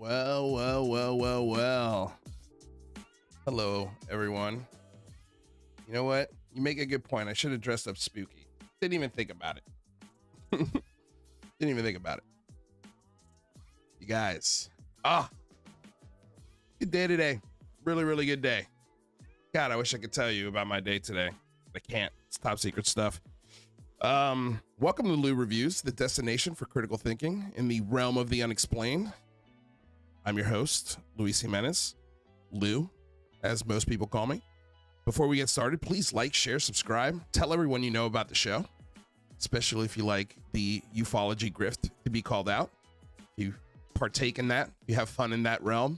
Well. Hello, everyone. You know what? You make a good point. I should have dressed up spooky. Didn't even think about it. Didn't even think about it. You guys. Good day today. Really, really good day. God, I wish I could tell you about my day today. I can't. It's top secret stuff. Welcome to Lou Reviews, the destination for critical thinking in the realm of the unexplained. I'm your host, Luis Jimenez. Lou, as most people call me. Before we get started, please like, share, subscribe. Tell everyone you know about the show, especially if you like the ufology grift to be called out. If you partake in that, if you have fun in that realm,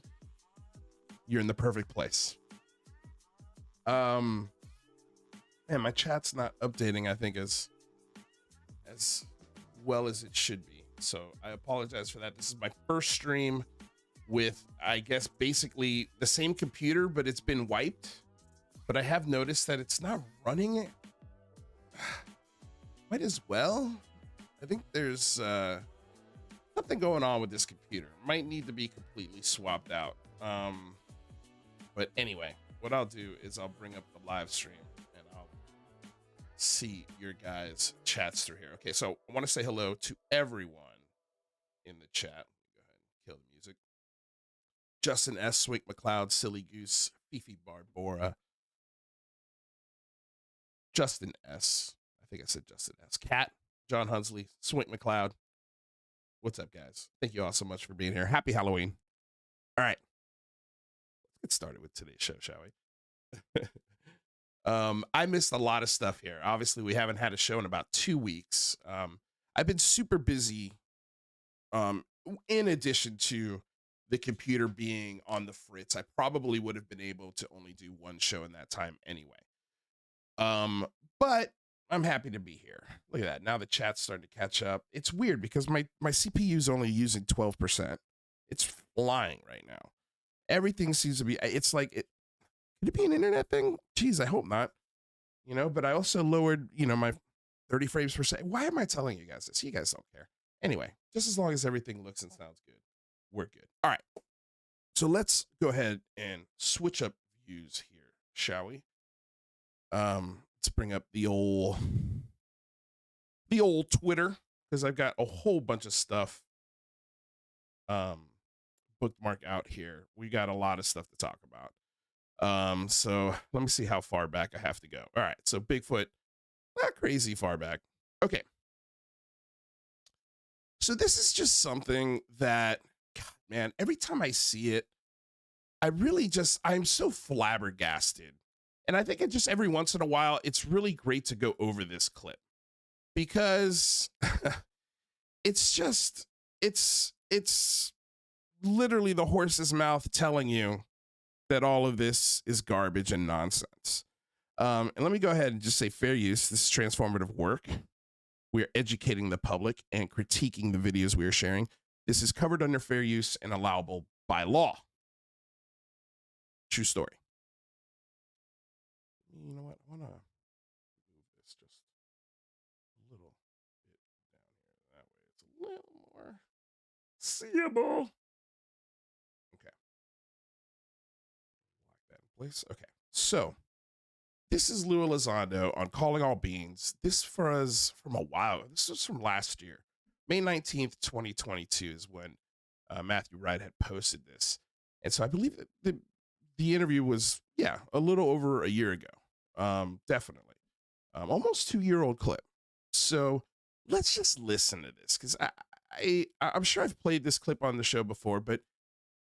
you're in the perfect place. Man, my chat's not updating, I think, as well as it should be. So I apologize for that. This is my first stream with, I guess, basically the same computer, but it's been wiped. But I have noticed that it's not running it. Might as well. I think there's something going on with this computer. Might need to be completely swapped out. But anyway, what I'll do is I'll bring up the live stream and I'll see your guys' chats through here. Okay, so I want to say hello to everyone in the chat. Go ahead and kill the music. Justin S, Swink McLeod, Silly Goose, Fifi Barbora, Justin S. I think I said Justin S. Cat, John Hunsley, Swink McLeod. What's up, guys? Thank you all so much for being here. Happy Halloween. All right. Let's get started with today's show, shall we? I missed a lot of stuff here. Obviously, we haven't had a show in about 2 weeks. I've been super busy, in addition to the computer being on the fritz. I probably would have been able to only do one show in that time anyway. But I'm happy to be here. Look at that. Now the chat's starting to catch up. It's weird because my CPU is only using 12%. It's flying right now. Everything seems to be, it's like, could it be an internet thing? Geez, I hope not. You know, but I also lowered, my 30 frames per second. Why am I telling you guys this? You guys don't care. Anyway, just as long as everything looks and sounds good, we're good. All right. So let's go ahead and switch up views here, shall we? Let's bring up the old Twitter, because I've got a whole bunch of stuff bookmark out here. We got a lot of stuff to talk about. So let me see how far back I have to go. All right, so Bigfoot, not crazy far back. Okay. So this is just something that, God, man, every time I see it, I'm so flabbergasted. And I think every once in a while, it's really great to go over this clip because it's literally the horse's mouth telling you that all of this is garbage and nonsense. And let me go ahead and just say fair use. This is transformative work. We are educating the public and critiquing the videos we are sharing. This is covered under fair use and allowable by law. True story. You know what? I want to move this just a little bit down here. That way it's a little more seeable. Okay. Lock that in place. Okay. So this is Lou Elizondo on Calling All Beings. This for us from a while. This was from last year. May 19th, 2022 is when Matthew Wright had posted this. And so I believe that the interview was, a little over a year ago. Definitely. Almost 2-year-old clip. So let's just listen to this because I'm sure I've played this clip on the show before, but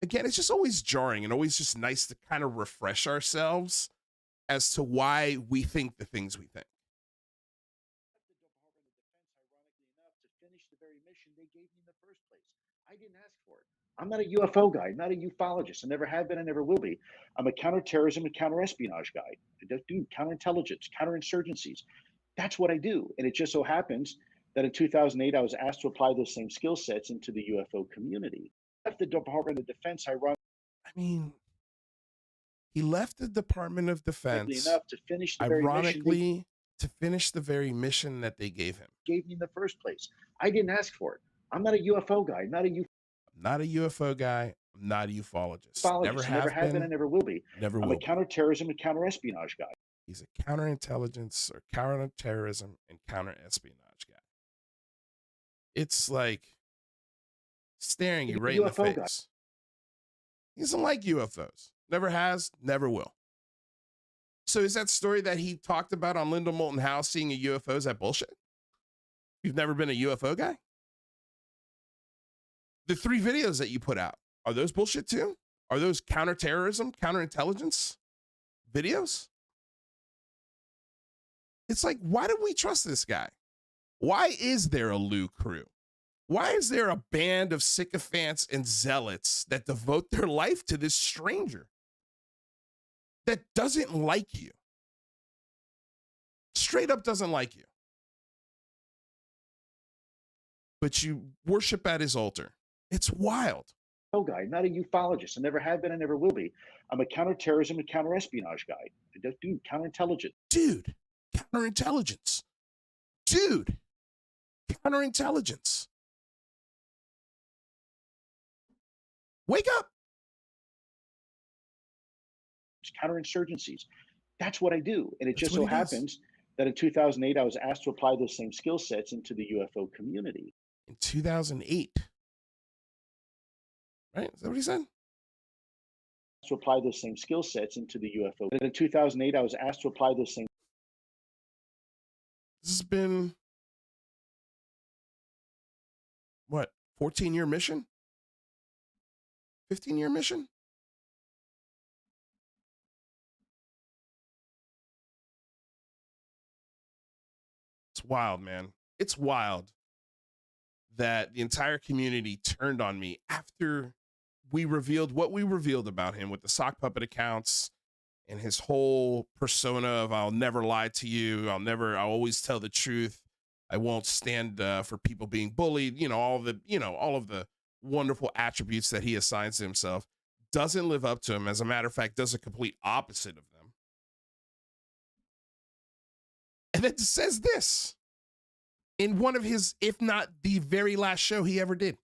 again, it's just always jarring and always just nice to kind of refresh ourselves as to why we think the things we think. The Department of Defense, ironically enough, to finish the very mission they gave me in the first place. I didn't ask for it. I'm not a UFO guy, not a ufologist. I never have been, I never will be. I'm a counterterrorism and counterespionage guy. I do counterintelligence, counterinsurgencies. That's what I do. And it just so happens that in 2008, I was asked to apply those same skill sets into the UFO community. Left the Department of Defense, ironically. I mean, he left the Department of Defense, enough to finish the ironically, to finish the very mission that they gave him. Gave me in the first place. I didn't ask for it. I'm not a UFO guy, not a not a UFO guy. I'm not a ufologist. Never Ufologist. I never have have been been, and never will be. never I'm a will be. counterterrorism and counterespionage guy. He's a counterintelligence or counterterrorism and counterespionage guy. It's like staring you A right in the UFO guy. face. He doesn't like UFOs. Never has, never will. So is that story that he talked about on Linda Moulton House seeing a UFO, is that bullshit? You've never been a UFO guy? The 3 videos that you put out, are those bullshit too? Are those counterterrorism, counterintelligence videos? It's like, why do we trust this guy? Why is there a Lou crew? Why is there a band of sycophants and zealots that devote their life to this stranger that doesn't like you? Straight up doesn't like you. But you worship at his altar. It's wild. Guy, not a ufologist. I never have been and never will be. I'm a counterterrorism and counterespionage guy. Dude, counterintelligence. Dude, counterintelligence. Dude, counterintelligence. Wake up. Counterinsurgencies. That's what I do. And it That's just what so he does. happens that in 2008, I was asked to apply those same skill sets into the UFO community. In 2008. Right? Is that what he said? To apply those same skill sets into the UFO. And in 2008, I was asked to apply those same. This has been, what, 14-year mission? 15-year mission? It's wild, man. It's wild that the entire community turned on me after we revealed what we revealed about him with the sock puppet accounts and his whole persona of I'll never lie to you. I'll always tell the truth. I won't stand for people being bullied. All of the wonderful attributes that he assigns to himself. Doesn't live up to him. As a matter of fact, does a complete opposite of them. And it says this in one of his, if not the very last show he ever did.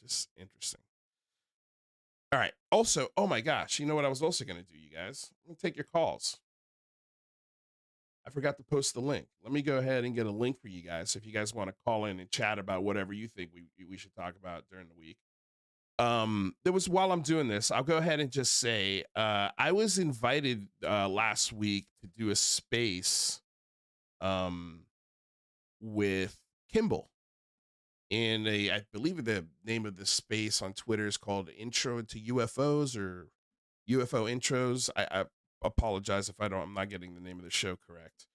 Just interesting. All right. Also, oh my gosh, you know what I was also going to do, you guys? Let me take your calls. I forgot to post the link. Let me go ahead and get a link for you guys if you guys want to call in and chat about whatever you think we should talk about during the week. While I'm doing this, I'll go ahead and just say I was invited last week to do a space with Kimball. I believe the name of the space on Twitter is called Intro to UFOs or UFO Intros. I apologize if I'm not getting the name of the show correct.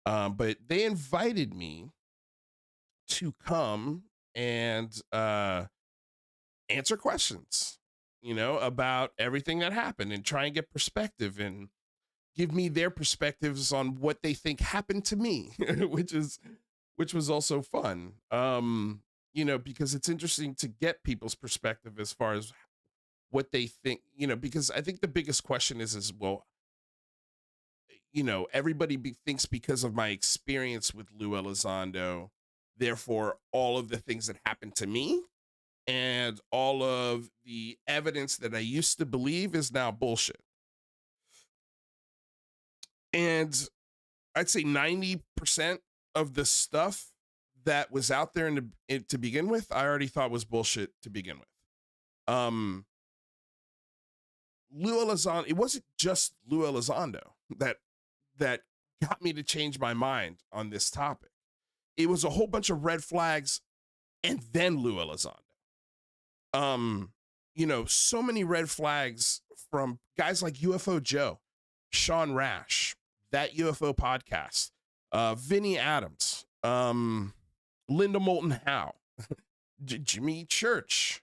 But they invited me to come and answer questions, about everything that happened and try and get perspective and give me their perspectives on what they think happened to me, which was also fun. Because it's interesting to get people's perspective as far as what they think, because I think the biggest question is, well, everybody thinks because of my experience with Lou Elizondo, therefore all of the things that happened to me and all of the evidence that I used to believe is now bullshit. And I'd say 90% of the stuff that was out there to begin with, I already thought was bullshit to begin with. Lou Elizondo, it wasn't just Lou Elizondo that got me to change my mind on this topic. It was a whole bunch of red flags and then Lou Elizondo. So many red flags from guys like UFO Joe, Sean Rash, that UFO podcast, Vinny Adams, Linda Moulton Howe, Jimmy Church,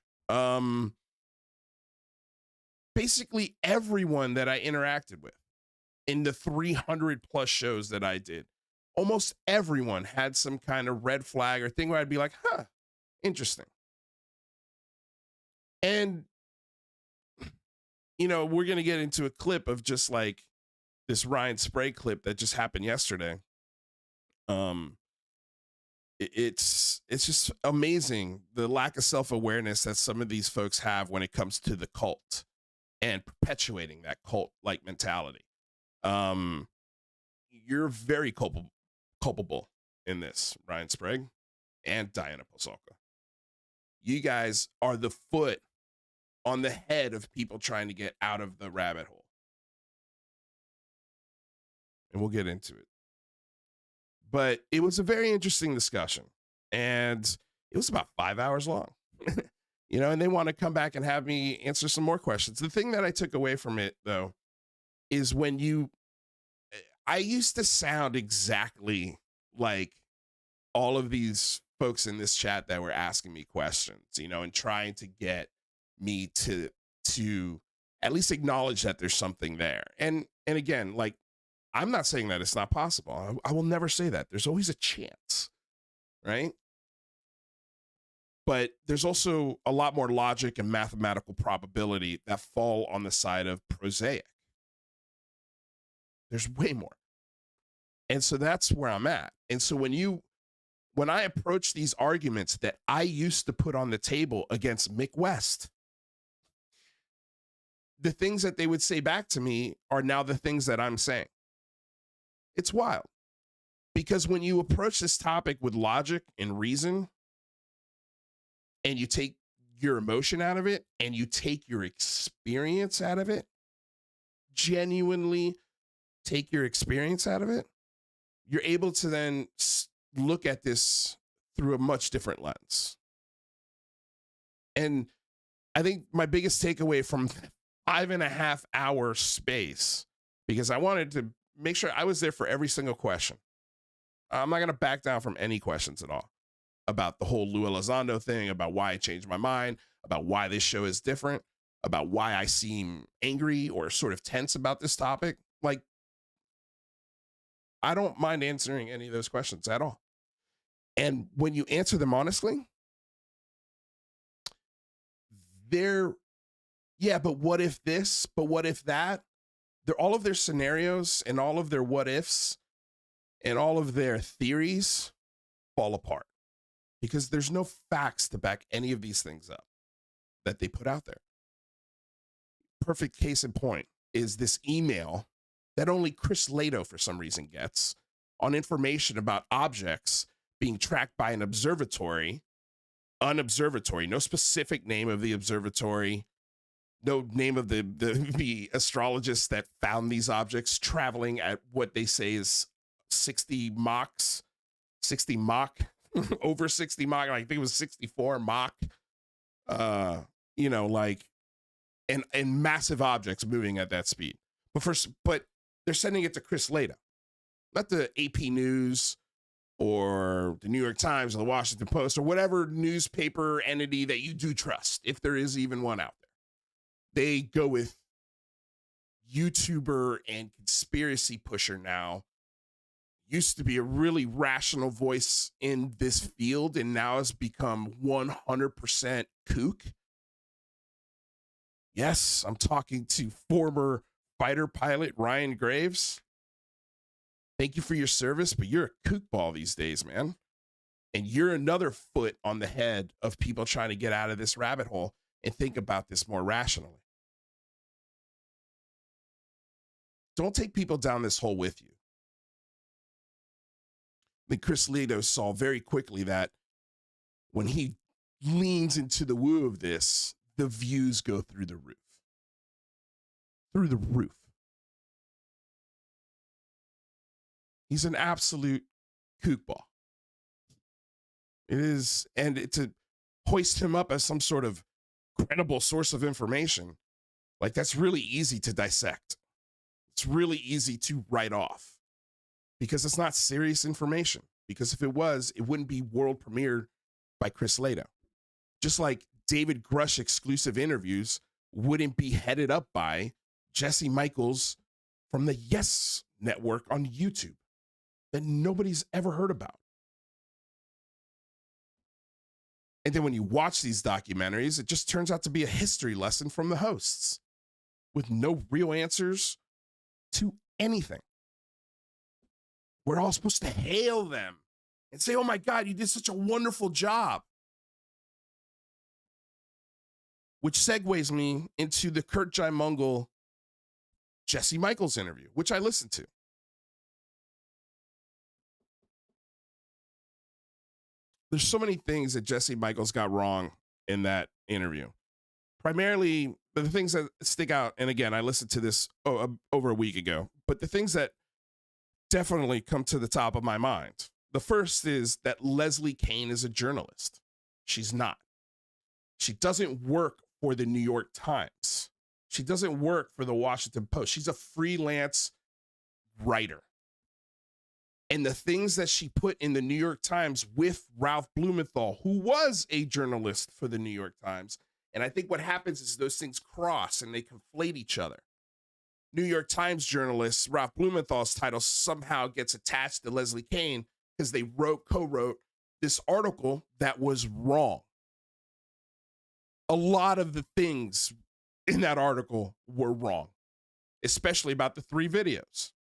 basically everyone that I interacted with in the 300 plus shows that I did. Almost everyone had some kind of red flag or thing where I'd be like, interesting. And, we're going to get into a clip of just like this Ryan Spray clip that just happened yesterday. Um, it's just amazing the lack of self-awareness that some of these folks have when it comes to the cult and perpetuating that cult like mentality. Um, you're very culpable in this, Ryan Sprague and Diana Pasulka. You guys are the foot on the head of people trying to get out of the rabbit hole. And we'll get into it. But it was a very interesting discussion. And it was about 5 hours long. And they want to come back and have me answer some more questions. The thing that I took away from it, though, is I used to sound exactly like all of these folks in this chat that were asking me questions, and trying to get me to at least acknowledge that there's something there. And again, like, I'm not saying that it's not possible. I will never say that. There's always a chance, right? But there's also a lot more logic and mathematical probability that fall on the side of prosaic. There's way more. And so that's where I'm at. And so when I approach these arguments that I used to put on the table against Mick West, the things that they would say back to me are now the things that I'm saying. It's wild. Because when you approach this topic with logic and reason, and you take your emotion out of it, and you take your experience out of it, genuinely take your experience out of it, you're able to then look at this through a much different lens. And I think my biggest takeaway from 5.5 hour space, because I wanted to make sure I was there for every single question. I'm not going to back down from any questions at all about the whole Lou Elizondo thing, about why I changed my mind, about why this show is different, about why I seem angry or sort of tense about this topic. Like, I don't mind answering any of those questions at all. And when you answer them honestly, but what if this, but what if that? They're all of their scenarios and all of their what ifs and all of their theories fall apart because there's no facts to back any of these things up that they put out there. Perfect case in point is this email that only Chris Lato for some reason gets on information about objects being tracked by an observatory, no specific name of the observatory, no name of the astrologists that found these objects traveling at what they say is 60 Mach, over 60 Mach. I think it was 64 Mach, and massive objects moving at that speed. But they're sending it to Chris Lato, not the AP News or the New York Times or the Washington Post or whatever newspaper entity that you do trust, if there is even one out there. They go with YouTuber and conspiracy pusher now. Used to be a really rational voice in this field and now has become 100% kook. Yes, I'm talking to former fighter pilot Ryan Graves. Thank you for your service, but you're a kookball these days, man. And you're another foot on the head of people trying to get out of this rabbit hole and think about this more rationally. Don't take people down this hole with you. I think Chris Lato saw very quickly that when he leans into the woo of this, the views go through the roof. Through the roof. He's an absolute kookball. It is, and to hoist him up as some sort of credible source of information, like, that's really easy to dissect. It's really easy to write off because it's not serious information. Because if it was, it wouldn't be world premiered by Chris Lato. Just like David Grush exclusive interviews wouldn't be headed up by Jesse Michaels from the Yes Network on YouTube that nobody's ever heard about. And then when you watch these documentaries, it just turns out to be a history lesson from the hosts with no real answers to anything. We're all supposed to hail them and say, oh my God, you did such a wonderful job. Which segues me into the Kurt Jaimungal Jesse Michaels interview, which I listened to. There's so many things that Jesse Michaels got wrong in that interview. Primarily, the things that stick out, and again, I listened to this over a week ago, but the things that definitely come to the top of my mind. The first is that Leslie Kean is a journalist. She's not. She doesn't work for the New York Times. She doesn't work for the Washington Post. She's a freelance writer. And the things that she put in the New York Times with Ralph Blumenthal, who was a journalist for the New York Times. And I think what happens is those things cross and they conflate each other. New York Times journalist Ralph Blumenthal's title somehow gets attached to Leslie Kean because they co-wrote this article that was wrong. A lot of the things in that article were wrong, especially about the 3 videos.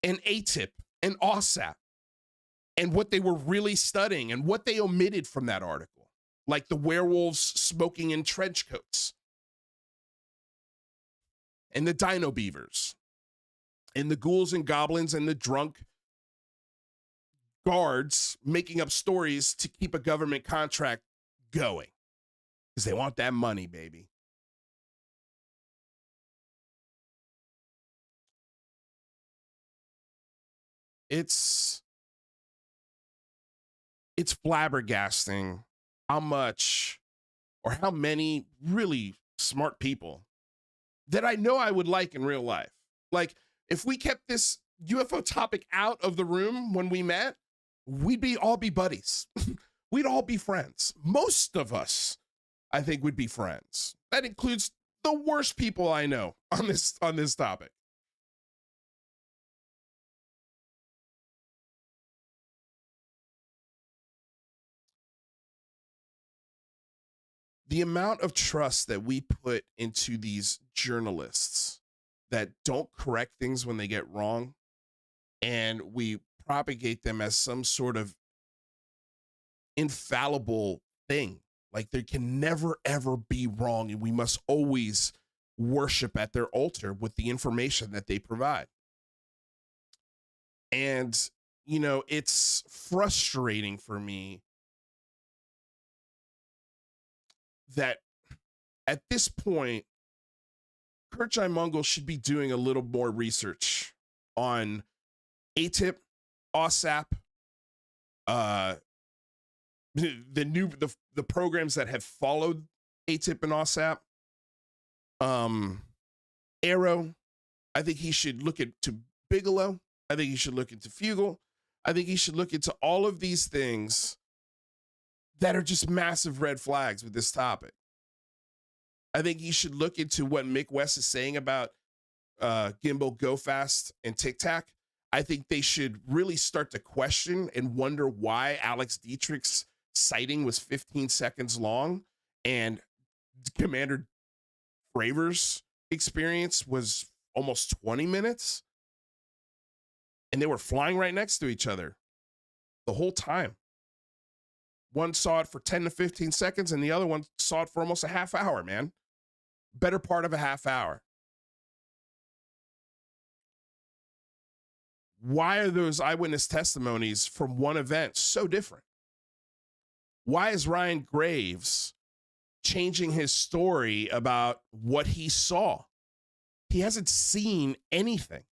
And ATIP and OSAP and what they were really studying and what they omitted from that article, like the werewolves smoking in trench coats and the dino beavers and the ghouls and goblins and the drunk guards making up stories to keep a government contract going because they want that money, baby. It's flabbergasting how much or how many really smart people that I know I would like in real life. Like, if we kept this UFO topic out of the room when we met, we'd all be buddies. We'd all be friends. Most of us, I think, would be friends. That includes the worst people I know on this topic. The amount of trust that we put into these journalists that don't correct things when they get wrong, and we propagate them as some sort of infallible thing. Like they can never, ever be wrong, and we must always worship at their altar with the information that they provide. And, you know, it's frustrating for me that at this point, Kurt Jaimungal should be doing a little more research on ATIP, OSAP, the programs that have followed ATIP and OSAP. Arrow. I think he should look into Bigelow. I think he should look into Fugel. I think he should look into all of these things that are just massive red flags with this topic. I think he should look into what Mick West is saying about Gimbal, Go Fast, and Tic Tac. I think they should really start to question and wonder why Alex Dietrich's sighting was 15 seconds long and Commander Fravors' experience was almost 20 minutes. And they were flying right next to each other the whole time. One saw it for 10 to 15 seconds and the other one saw it for almost a half hour, man. Better part of a half hour. Why are those eyewitness testimonies from one event so different? Why is Ryan Graves changing his story about what he saw? He hasn't seen anything.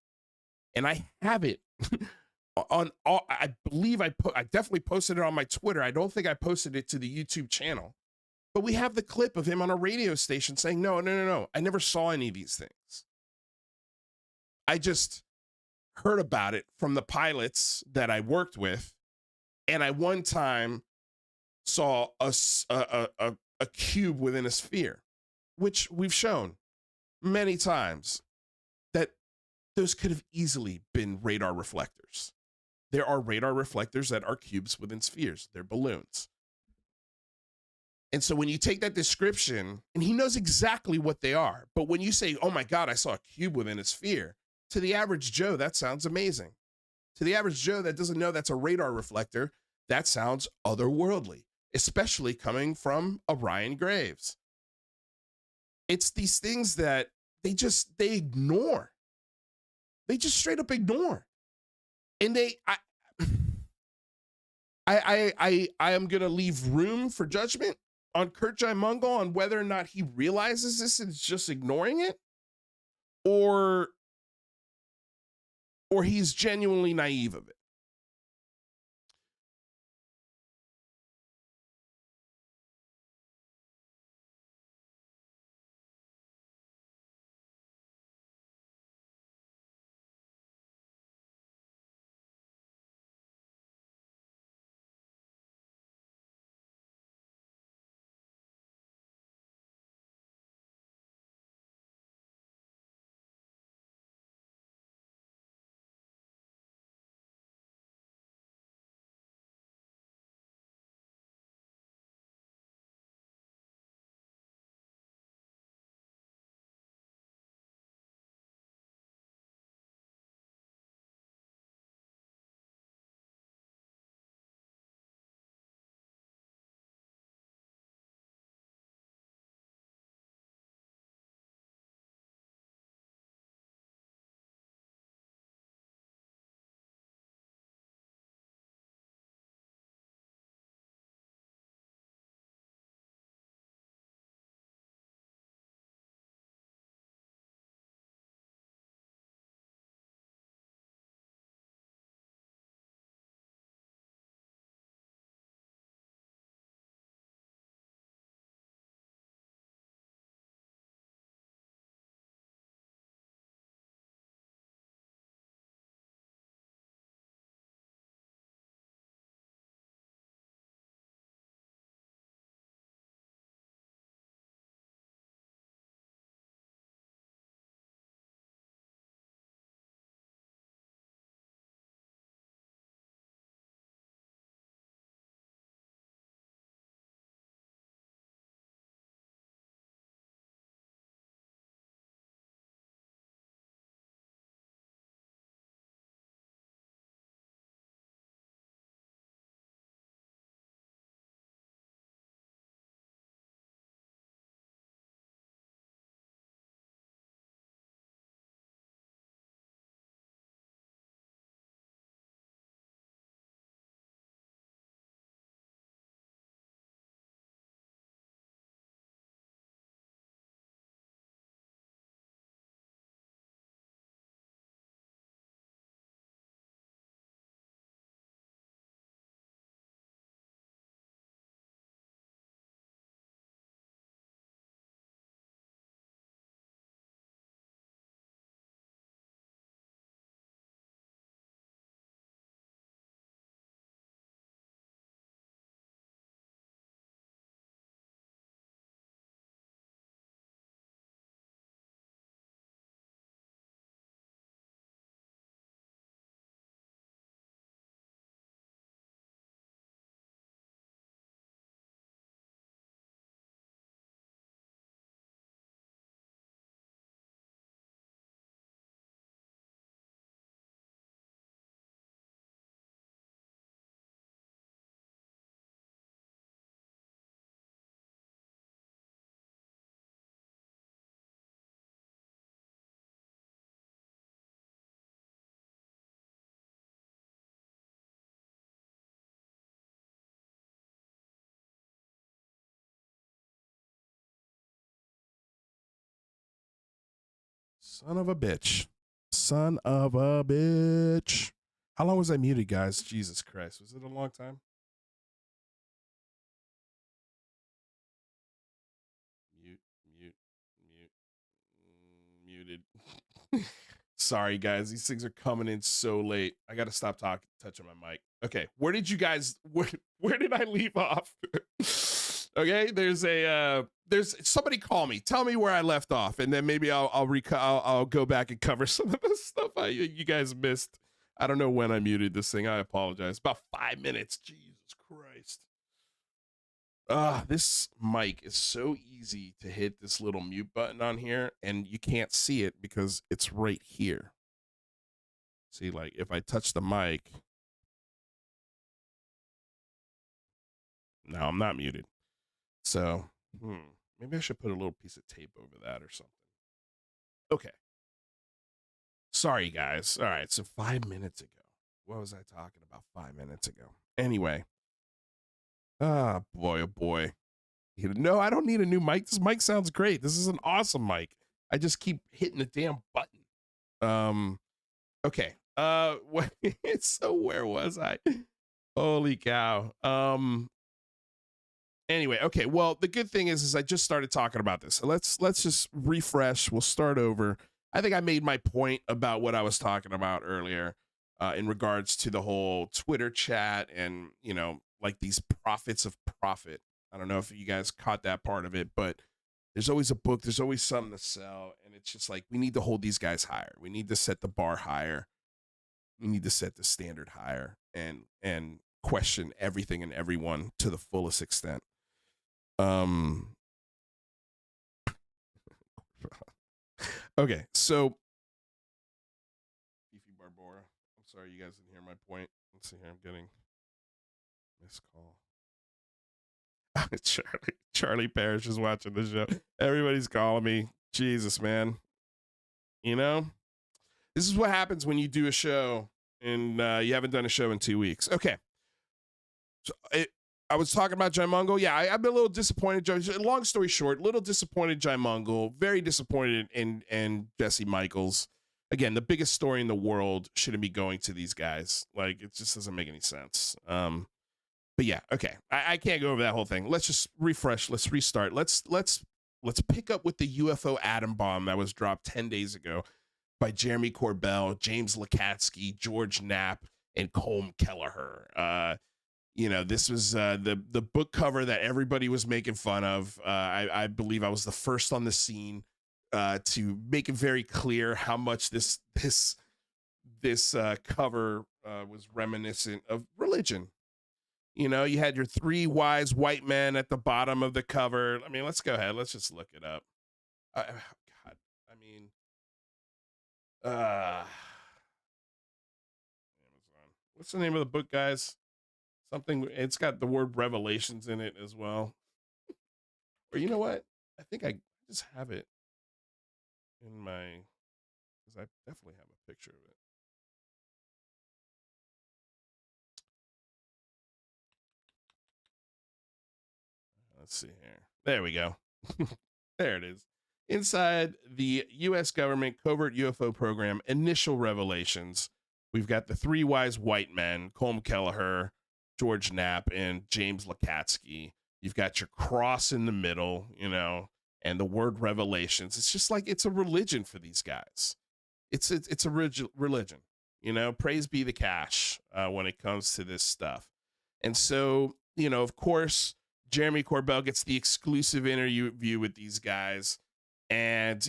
And I have it on all, I believe I definitely posted it on my Twitter. I don't think I posted it to the YouTube channel. But we have the clip of him on a radio station saying, no. I never saw any of these things. I just heard about it from the pilots that I worked with. And I one time saw a cube within a sphere, which we've shown many times that those could have easily been radar reflectors. There are radar reflectors that are cubes within spheres. They're balloons. And so when you take that description, and he knows exactly what they are, but when you say, oh my God, I saw a cube within a sphere, to the average Joe, that sounds amazing. To the average Joe that doesn't know that's a radar reflector, that sounds otherworldly, especially coming from Orion Graves. It's these things that they ignore. They just straight up ignore. And I am gonna leave room for judgment on Kurt Mungle on whether or not he realizes this and is just ignoring it, or he's genuinely naive of it. Son of a bitch. Son of a bitch. How long was I muted, guys? Jesus Christ. Was it a long time? Mute, mute, mute, muted. Sorry, guys. These things are coming in so late. I got to stop touching my mic. Okay. Where did you guys, where did I leave off? Okay. There's somebody call me. Tell me where I left off. And then maybe I'll go back and cover some of the stuff you guys missed. I don't know when I muted this thing. I apologize. About 5 minutes. Jesus Christ. This mic is so easy to hit this little mute button on here, and you can't see it because it's right here. See, like if I touch the mic, no, I'm not muted. So, maybe I should put a little piece of tape over that or something. Okay. Sorry, guys. All right. So 5 minutes ago, what was I talking about 5 minutes ago? Anyway, boy, oh boy. No, I don't need a new mic. This mic sounds great. This is an awesome mic. I just keep hitting the damn button. Okay. So where was I? Holy cow. Anyway, okay. Well, the good thing is I just started talking about this. So let's just refresh. We'll start over. I think I made my point about what I was talking about earlier, in regards to the whole Twitter chat and, like these prophets of profit. I don't know if you guys caught that part of it, but there's always a book, there's always something to sell, and it's just like we need to hold these guys higher. We need to set the bar higher. We need to set the standard higher and question everything and everyone to the fullest extent. Okay, so Beefy Barbora. I'm sorry you guys didn't hear my point. Let's see here. I'm getting missed call. Charlie Parrish is watching the show. Everybody's calling me. Jesus, man. This is what happens when you do a show and you haven't done a show in 2 weeks. Okay. So I was talking about Jai Mungo. Yeah, I've been a little disappointed. Long story short, little disappointed Jai Mungo. Very disappointed in Jesse Michaels. Again, the biggest story in the world shouldn't be going to these guys. Like, it just doesn't make any sense. But yeah, okay. I can't go over that whole thing. Let's just refresh. Let's restart. Let's pick up with the UFO atom bomb that was dropped 10 days ago by Jeremy Corbell, James Lakatsky, George Knapp, and Colm Kelleher. This was the book cover that everybody was making fun of. I believe I was the first on the scene to make it very clear how much this cover was reminiscent of religion. You had your three wise white men at the bottom of the cover. I mean, let's go ahead. Let's just look it up. God, I mean, Amazon. What's the name of the book, guys? Something. It's got the word Revelations in it as well. Or you know what? I think I just have it in my, because I definitely have a picture of it. Let's see here. There we go. There it is. Inside the U.S. government covert UFO program, initial revelations. We've got the three wise white men, Colm Kelleher, George Knapp, and James Lakatsky. You've got your cross in the middle, and the word revelations. It's just like it's a religion for these guys. It's a religion, praise be the cash when it comes to this stuff. And so, of course, Jeremy Corbell gets the exclusive interview with these guys and,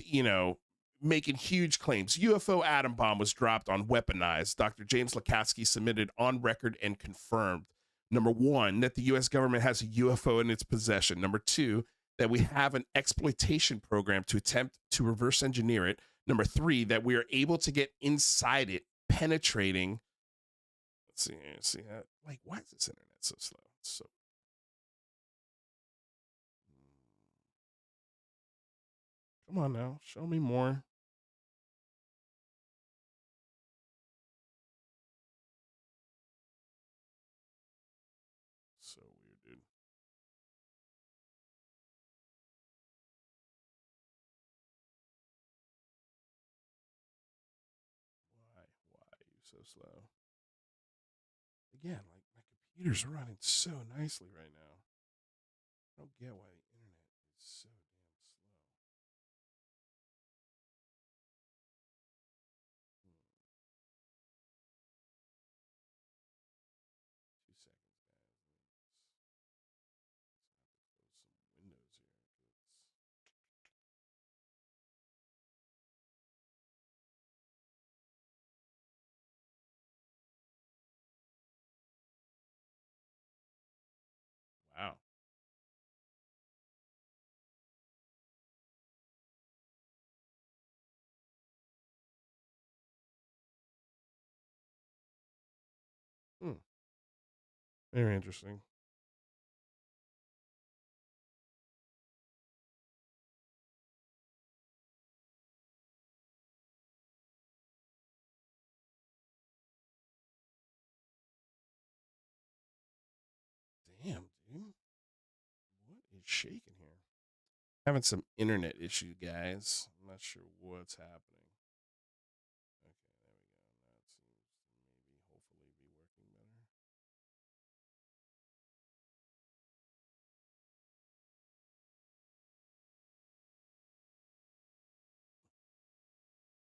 making huge claims. UFO atom bomb was dropped on weaponized. Dr. James Lakatsky submitted on record and confirmed, number one, that the U.S. government has a UFO in its possession. Number two, that we have an exploitation program to attempt to reverse engineer it. Number three, that we are able to get inside it, penetrating. Let's see here. See how, like, why is this internet so slow? It's so. Come on now, show me more. So weird, dude. Why are you so slow? Again, like my computer's running so nicely right now. I don't get why the internet is so damn slow. 2 seconds, guys. Let's have to close some windows here. Wow. Very interesting. Damn, dude. What is shaking here? Having some internet issue, guys. I'm not sure what's happening. Okay, there we go. Now it seems to maybe hopefully be working better.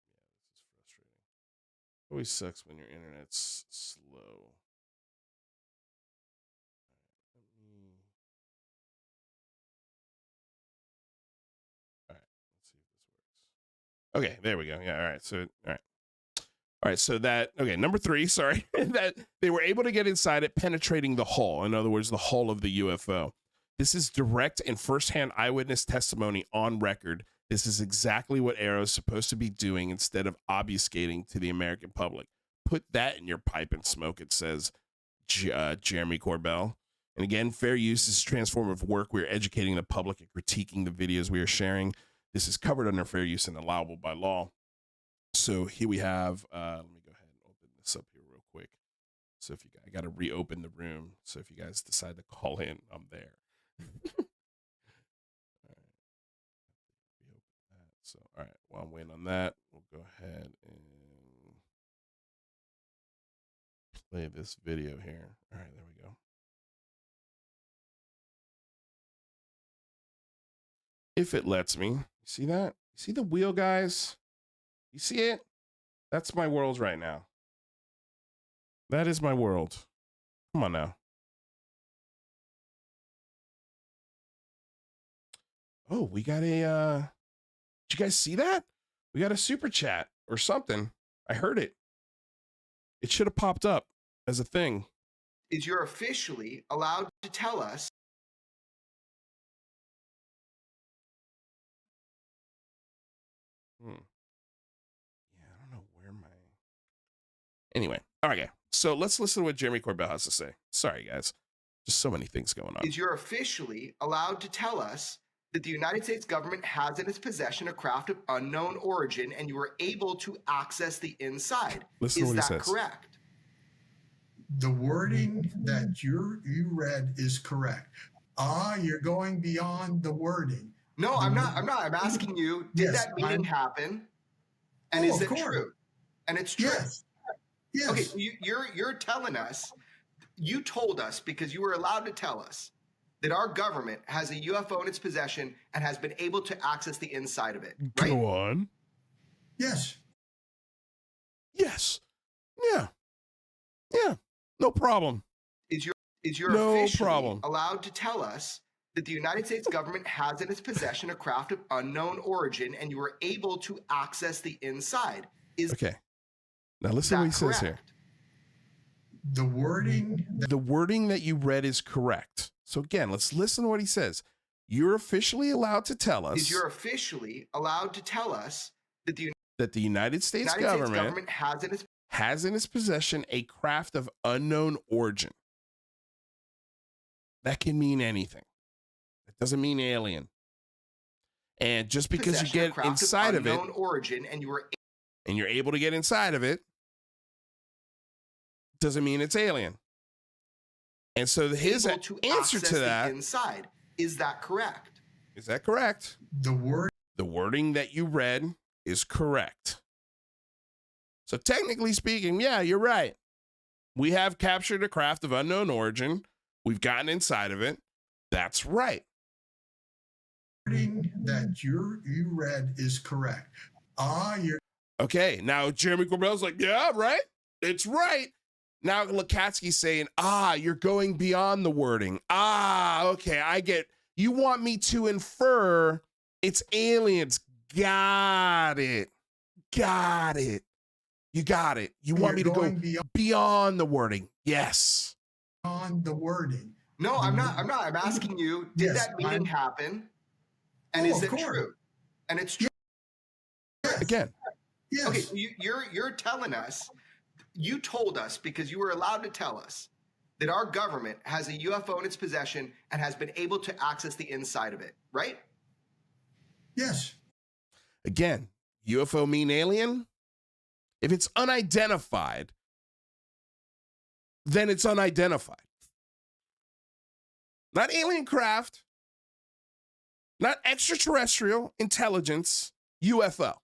Yeah, this is frustrating. Always sucks when your internet's slow. All right, let's see if this works. Okay, there we go. Yeah, all right. So, all right. All right, so that, okay, number 3, sorry, that they were able to get inside it, penetrating the hull. In other words, the hull of the UFO. This is direct and firsthand eyewitness testimony on record. This is exactly what Arrow is supposed to be doing instead of obfuscating to the American public. Put that in your pipe and smoke, it says Jeremy Corbell. And again, fair use is transformative work. We're educating the public and critiquing the videos we are sharing. This is covered under fair use and allowable by law. So here we have, let me go ahead and open this up here real quick. So if you guys, I got to reopen the room. So if you guys decide to call in, I'm there. All right. Reopen that. So, all right, while I'm waiting on that, we'll go ahead and play this video here. All right, there we go. If it lets me. You see that? You see the wheel, guys? You see it? That's my world right now. That is my world. Come on now. Oh, we got a, did you guys see that? We got a super chat or something. I heard it. It should have popped up as a thing. Is you're officially allowed to tell us. Yeah, I don't know where my. Anyway, all right, so let's listen to what Jeremy Corbell has to say. Sorry, guys. Just so many things going on. Is you're officially allowed to tell us that the United States government has in its possession a craft of unknown origin and you were able to access the inside. Listen to what he Is that says. correct? The wording that you read is correct. You're going beyond the wording. No, I'm not. I'm asking you, did Yes, that meeting happen? And Oh, is of it course. true? And it's true. Yes. Yes. Okay, so you're telling us, you told us because you were allowed to tell us that our government has a UFO in its possession and has been able to access the inside of it, right? Go on. Yes. Yes. Yeah. Yeah. No problem. Is your No officially problem. allowed to tell us that the United States government has in its possession a craft of unknown origin and you were able to access the inside? Is Okay. Now listen to what he says here. The wording. The wording that you read is correct. So again, let's listen to what he says. You're officially allowed to tell us. Is you're officially allowed to tell us that the United States government has in its possession a craft of unknown origin. That can mean anything. It doesn't mean alien. And just because you get inside of it, origin, and you're able to get inside of it, doesn't mean it's alien. And so his answer to that, inside, is that correct? Is that correct? The wording that you read is correct. So technically speaking, yeah, you're right. We have captured a craft of unknown origin. We've gotten inside of it. That's right. wording that you read is correct. You're Okay, now Jeremy Corbell's like, yeah, right. It's right. Now Lukatsky's saying, you're going beyond the wording. Okay, I get. You want me to infer it's aliens. Got it. Got it. You got it. You want me to go beyond the wording. Yes. on the wording. No, I'm not. I'm asking you, did Yes, that meeting happen? And is of it course. true? And it's true. Yes. Again. Yes. Okay, you're telling us, you told us because you were allowed to tell us that our government has a UFO in its possession and has been able to access the inside of it, right? Yes. Again, UFO mean alien? If it's unidentified, then it's unidentified. Not alien craft, not extraterrestrial intelligence, UFO.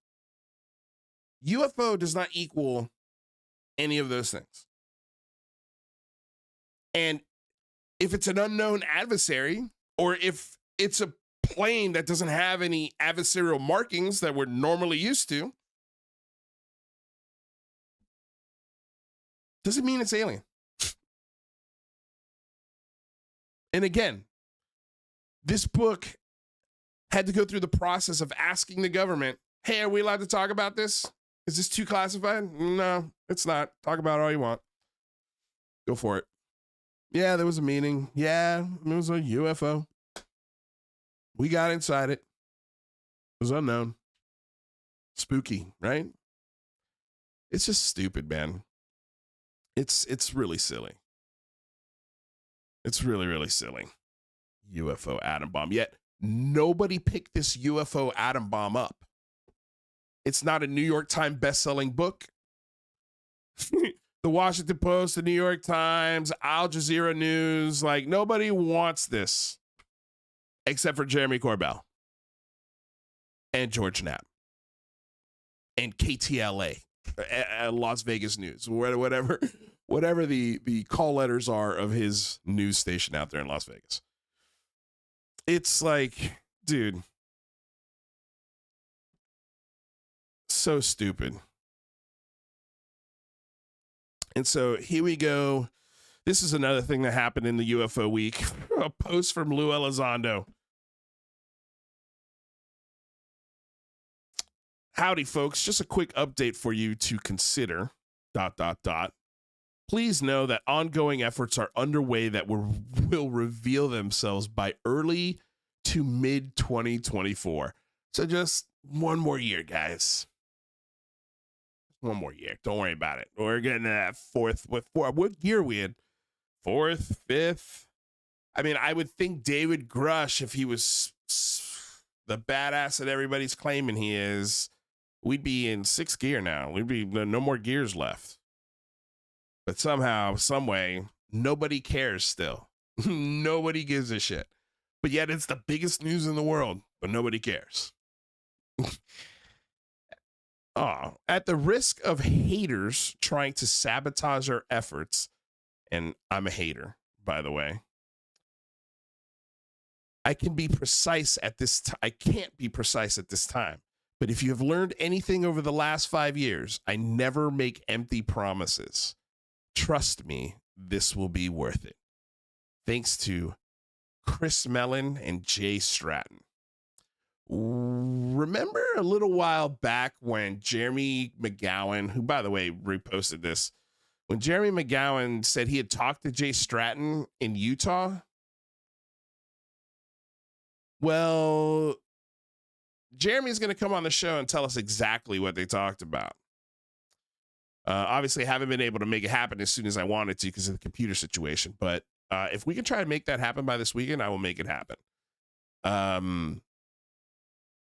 UFO does not equal any of those things. And if it's an unknown adversary, or if it's a plane that doesn't have any adversarial markings that we're normally used to, doesn't mean it's alien. And again, this book had to go through the process of asking the government, hey, are we allowed to talk about this? Is this too classified? No, it's not. Talk about it all you want. Go for it. Yeah, there was a meeting. Yeah, it was a UFO. We got inside it. It was unknown. Spooky, right? It's just stupid, man. It's really silly. It's really, really silly. UFO atom bomb. Yet nobody picked this UFO atom bomb up. It's not a New York Times best-selling book. The Washington Post, the New York Times, Al Jazeera News, like nobody wants this except for Jeremy Corbell and George Knapp and KTLA, Las Vegas News, whatever the call letters are of his news station out there in Las Vegas. It's like, dude, so stupid. And so here we go. This is another thing that happened in the UFO week. A post from Lou Elizondo. Howdy, folks. Just a quick update for you to consider. ... Please know that ongoing efforts are underway that will reveal themselves by early to mid 2024. So just one more year, guys. One more year. Don't worry about it. We're getting to that what year are we in? Fourth, fifth? I mean, I would think David Grush, if he was the badass that everybody's claiming he is, we'd be in sixth gear now. We'd be no more gears left. But somehow, some way, nobody cares still. Nobody gives a shit. But yet it's the biggest news in the world, but nobody cares. At the risk of haters trying to sabotage our efforts, and I'm a hater, by the way, I can be precise at this I can't be precise at this time. But if you have learned anything over the last 5 years, I never make empty promises. Trust me, this will be worth it. Thanks to Chris Mellon and Jay Stratton. Remember a little while back when Jeremy McGowan, who, by the way, reposted this, when Jeremy McGowan said he had talked to Jay Stratton in Utah? Well, Jeremy's going to come on the show and tell us exactly what they talked about. Obviously, I haven't been able to make it happen as soon as I wanted to because of the computer situation. But if we can try to make that happen by this weekend, I will make it happen.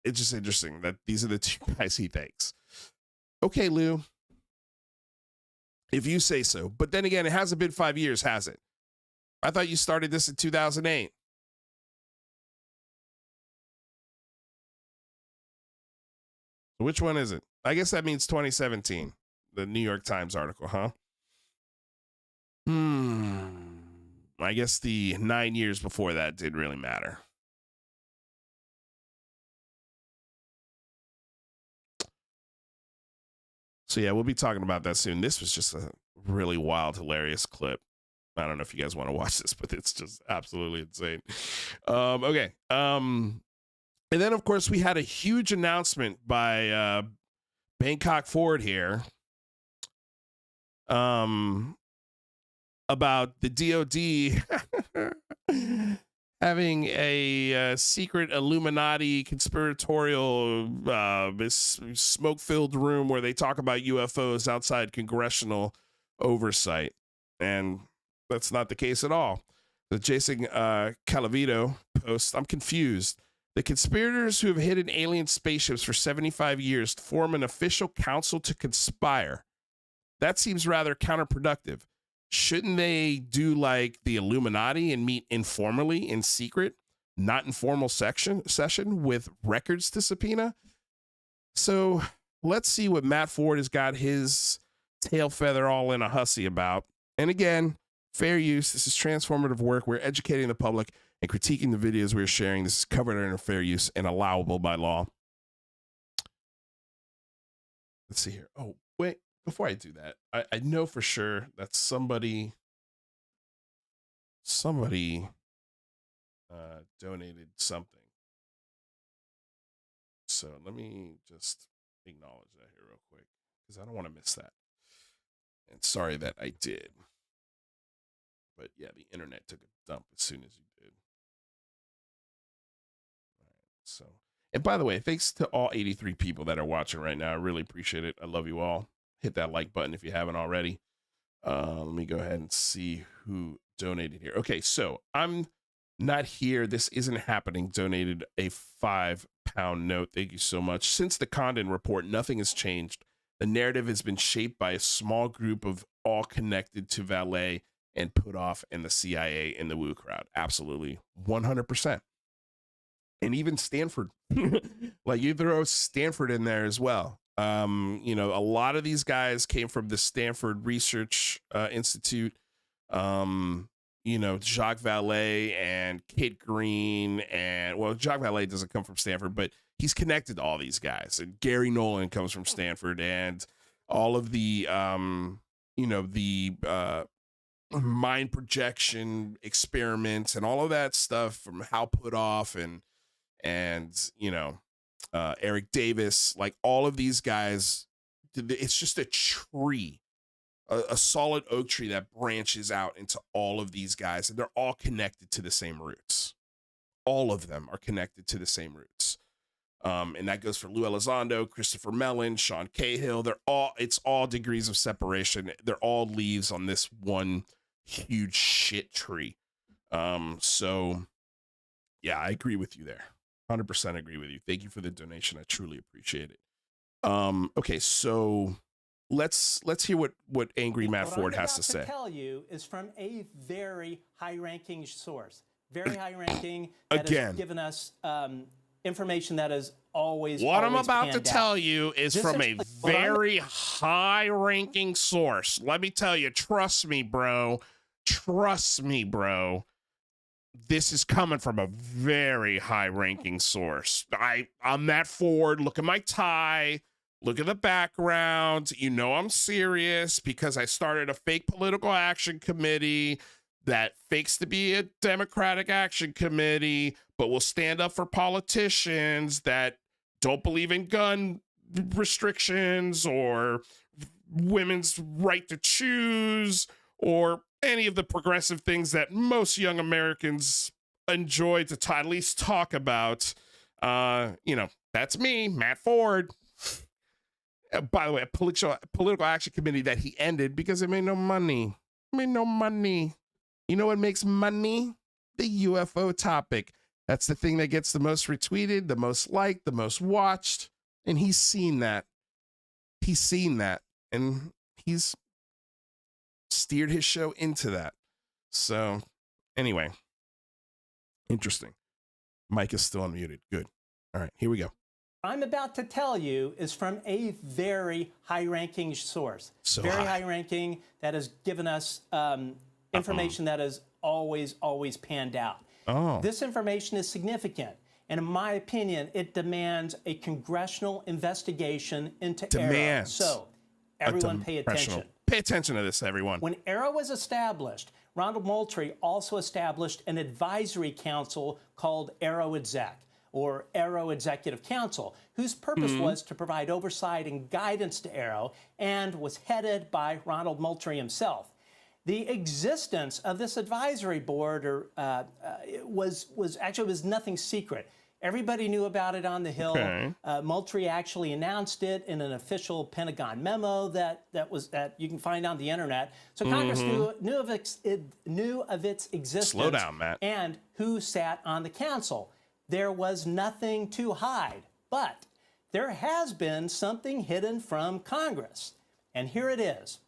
It's just interesting that these are the two guys he thanks. Okay, Lou, if you say so. But then again, it hasn't been 5 years, has it? I thought you started this in 2008. Which one is it? I guess that means 2017. The New York Times article, huh? I guess the 9 years before that didn't really matter. So yeah, we'll be talking about that soon. This was just a really wild, hilarious clip. I don't know if you guys want to watch this, but it's just absolutely insane. Okay. And then, of course, we had a huge announcement by Bangkok Ford here about the DOD having a secret Illuminati conspiratorial smoke-filled room where they talk about UFOs outside congressional oversight. And That's not the case at all. The Jason Calavito post, I'm confused. The conspirators who have hidden alien spaceships for 75 years form an official council to conspire. That seems rather counterproductive. Shouldn't they do like the Illuminati and meet informally in secret, not in formal session with records to subpoena? So let's see what Matt Ford has got his tail feather all in a hussy about. And again, fair use. This is transformative work. We're educating the public and critiquing the videos we're sharing. This is covered under fair use and allowable by law. Let's see here. Oh, wait. Before I do that, I know for sure that somebody donated something. So let me just acknowledge that here real quick, because I don't want to miss that. And sorry that I did. But yeah, the internet took a dump as soon as you did. All right, so, and by the way, thanks to all 83 people that are watching right now. I really appreciate it. I love you all. Hit that like button if you haven't already. Let me go ahead and see who donated here. Okay, so I'm not here. This isn't happening. Donated a £5 note. Thank you so much. Since the Condon report, nothing has changed. The narrative has been shaped by a small group of all connected to Valet and Puthoff and the CIA and the Wu crowd. Absolutely. 100%. And even Stanford. Like, you throw Stanford in there as well. You know, a lot of these guys came from the Stanford Research Institute. You know, Jacques Vallée and Kate Green, and well, Jacques Vallée doesn't come from Stanford, but he's connected to all these guys. And Gary Nolan comes from Stanford, and all of the you know, the mind projection experiments and all of that stuff from Hal Puthoff and you know, Eric Davis, like all of these guys, it's just a tree, a solid oak tree that branches out into all of these guys, and they're all connected to the same roots. All of them are connected to the same roots. And that goes for Lou Elizondo, Christopher Mellon, Sean Cahill. It's all degrees of separation. They're all leaves on this one huge shit tree. So yeah, I agree with you there. 100% agree with you. Thank you for the donation. I truly appreciate it. Okay, so let's hear what angry Matt Ford has to say. What I'm about to tell you is from a very high-ranking source, very high-ranking, that has given us information that is always. What I'm about to tell you is from a very high-ranking source. Let me tell you, trust me, bro. Trust me, bro. This is coming from a very high-ranking source. I'm Matt Ford. Look at my tie. Look at the background. You know I'm serious because I started a fake political action committee that fakes to be a Democratic action committee, but will stand up for politicians that don't believe in gun restrictions or women's right to choose or any of the progressive things that most young Americans enjoy to at least talk about. You know, that's me, Matt Ford. By the way, a political action committee that he ended because it made no money. Made no money. You know what makes money? The UFO topic. That's the thing that gets the most retweeted, the most liked, the most watched. And he's seen that. He's seen that. And he's steered his show into that. So anyway, interesting. Mike is still unmuted. Good. All right, here we go. I'm about to tell you is from a very high-ranking source. So very high-ranking that has given us information that is always panned out. Oh. This information is significant. And in my opinion, it demands a congressional investigation into ARROW. So everyone pay attention. Pay attention to this, everyone. When ARROW was established, Ronald Moultrie also established an advisory council called ARROW Exec, or ARROW Executive Council, whose purpose was to provide oversight and guidance to ARROW, and was headed by Ronald Moultrie himself. The existence of this advisory board was nothing secret. Everybody knew about it on the Hill. Okay. Moultrie actually announced it in an official Pentagon memo that you can find on the internet. So Congress knew of its existence. Slow down, Matt. And who sat on the council. There was nothing to hide, but there has been something hidden from Congress. And here it is.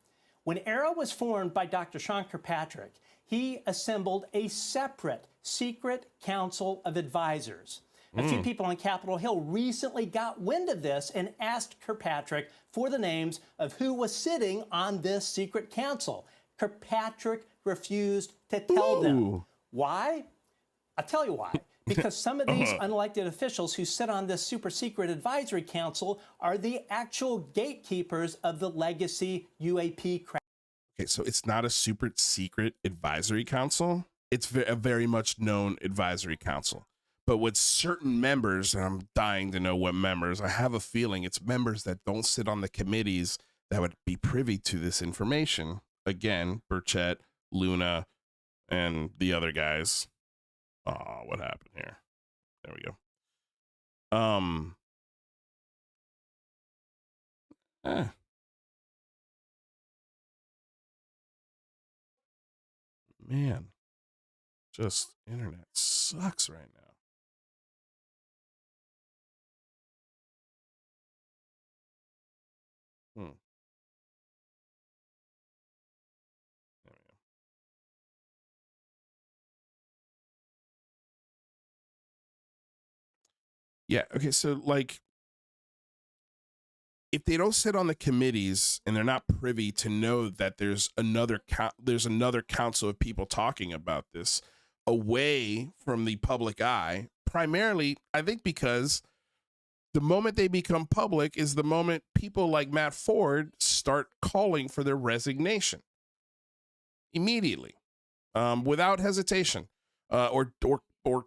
When ARROW was formed by Dr. Sean Kirkpatrick, he assembled a separate secret council of advisors. A few people on Capitol Hill recently got wind of this and asked Kirkpatrick for the names of who was sitting on this secret council. Kirkpatrick refused to tell them. Why? I'll tell you why. Because some of these unelected officials who sit on this super secret advisory council are the actual gatekeepers of the legacy UAP crap. Okay, so it's not a super secret advisory council. It's a very much known advisory council. But with certain members, and I'm dying to know what members, I have a feeling it's members that don't sit on the committees that would be privy to this information. Again, Burchett, Luna, and the other guys. Oh, what happened here? There we go. Man, just internet sucks right now. There we go. Yeah, okay, so like if they don't sit on the committees and they're not privy to know that there's another council of people talking about this away from the public eye, primarily I think because the moment they become public is the moment people like Matt Ford start calling for their resignation immediately, without hesitation, or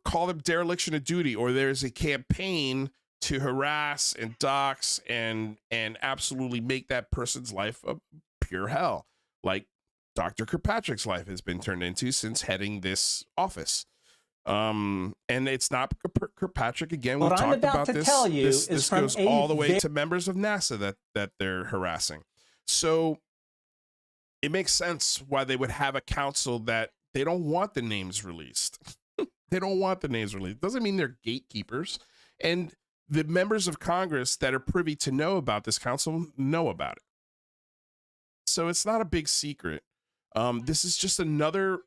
call them dereliction of duty, or there's a campaign to harass and dox and absolutely make that person's life a pure hell, like Dr. Kirkpatrick's life has been turned into since heading this office. And it's not Kirkpatrick again. We talked about this. This goes all the way to members of NASA that they're harassing. So it makes sense why they would have a council that they don't want the names released. They don't want the names released. Doesn't mean they're gatekeepers. And the members of Congress that are privy to know about this council know about it. So it's not a big secret. This is just another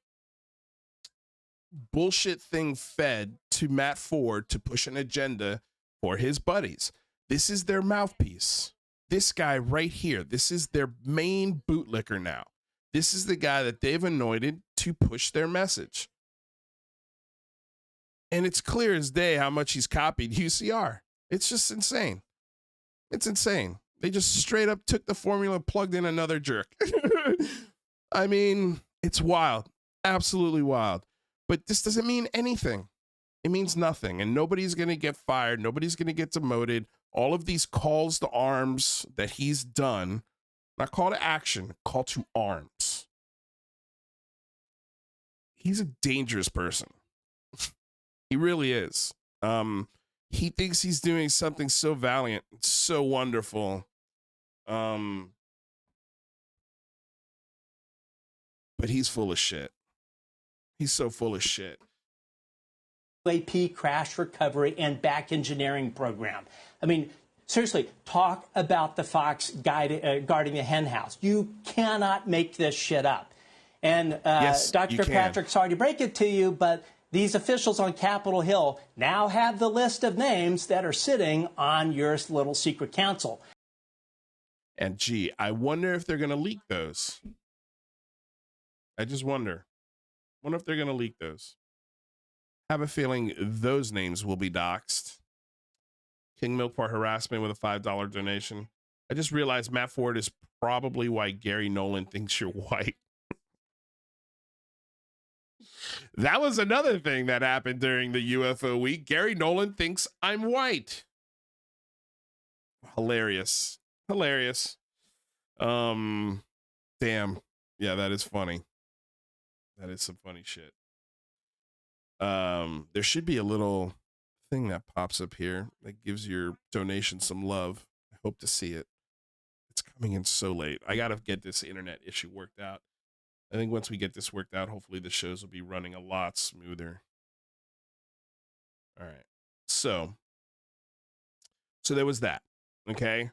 bullshit thing fed to Matt Ford to push an agenda for his buddies. This is their mouthpiece. This guy right here, this is their main bootlicker now. This is the guy that they've anointed to push their message. And it's clear as day how much he's copied UCR. It's just insane. It's insane. They just straight up took the formula, plugged in another jerk. I mean, it's wild. Absolutely wild. But this doesn't mean anything. It means nothing. And nobody's going to get fired. Nobody's going to get demoted. All of these calls to arms that he's done, not call to action, call to arms. He's a dangerous person. He really is. He thinks he's doing something so valiant, so wonderful. But he's full of shit. He's so full of shit. UAP crash recovery and back engineering program. I mean, seriously, talk about the fox guarding the hen house. You cannot make this shit up. And yes, Dr. Kirkpatrick, sorry to break it to you, but these officials on Capitol Hill now have the list of names that are sitting on your little secret council. And gee, I wonder if they're going to leak those. I just wonder. Wonder if they're going to leak those. Have a feeling those names will be doxxed. King Milk for harassment with a $5 donation. I just realized Matt Ford is probably why Gary Nolan thinks you're white. That was another thing that happened during the UFO week. Gary Nolan thinks I'm white. Hilarious. Hilarious. Damn. Yeah, that is funny. That is some funny shit. There should be a little thing that pops up here that gives your donation some love. I hope to see it. It's coming in so late. I got to get this internet issue worked out. I think once we get this worked out, hopefully the shows will be running a lot smoother. All right. So there was that. Okay.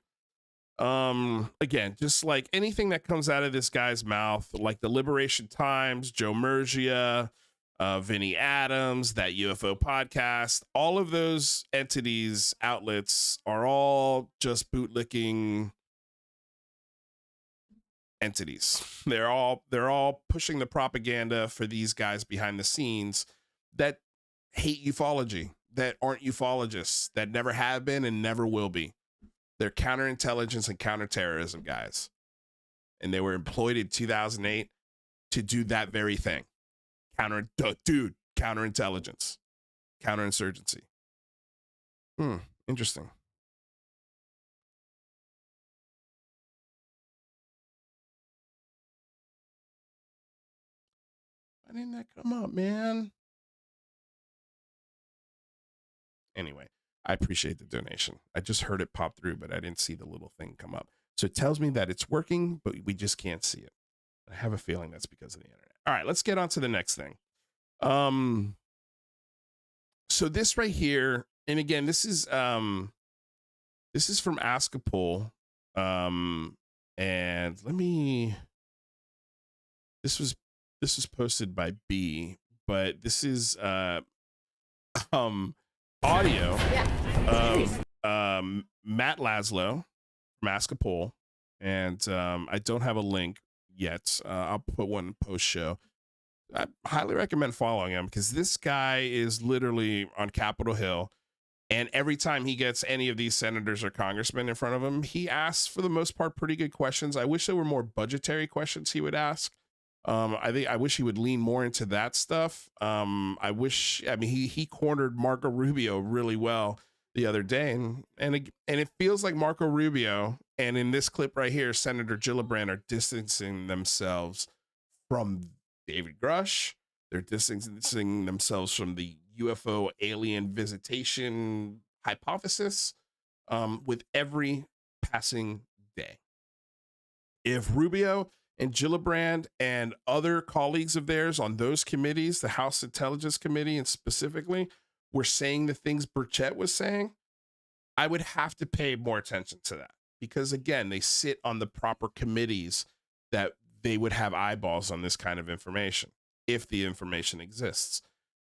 Again, just like anything that comes out of this guy's mouth, like the Liberation Times, Joe Mergia, Vinny Adams, that UFO podcast, all of those entities, outlets are all just bootlicking entities. They're all pushing the propaganda for these guys behind the scenes that hate ufology, that aren't ufologists, that never have been and never will be. They're counterintelligence and counterterrorism guys. And they were employed in 2008 to do that very thing. Counterintelligence, counterinsurgency. Interesting. Why didn't that come up, man? Anyway, I appreciate the donation. I just heard it pop through, but I didn't see the little thing come up. So it tells me that it's working, but we just can't see it. I have a feeling that's because of the internet. All right, let's get on to the next thing. So this right here, and again, this is from Ask a Poll. And this was posted by B, but this is audio of Matt Laszlo from Ask a Poll, and I don't have a link yet. I'll put one post show. I highly recommend following him because this guy is literally on Capitol Hill, and every time he gets any of these senators or congressmen in front of him, he asks, for the most part, pretty good questions. I wish there were more budgetary questions he would ask. I wish he would lean more into that stuff. He cornered Marco Rubio really well the other day, and it feels like Marco Rubio, and in this clip right here, Senator Gillibrand are distancing themselves from David Grush. They're distancing themselves from the UFO alien visitation hypothesis with every passing day. If Rubio and Gillibrand and other colleagues of theirs on those committees, the House Intelligence Committee and specifically, were saying the things Burchett was saying, I would have to pay more attention to that. Because again, they sit on the proper committees that they would have eyeballs on this kind of information, if the information exists.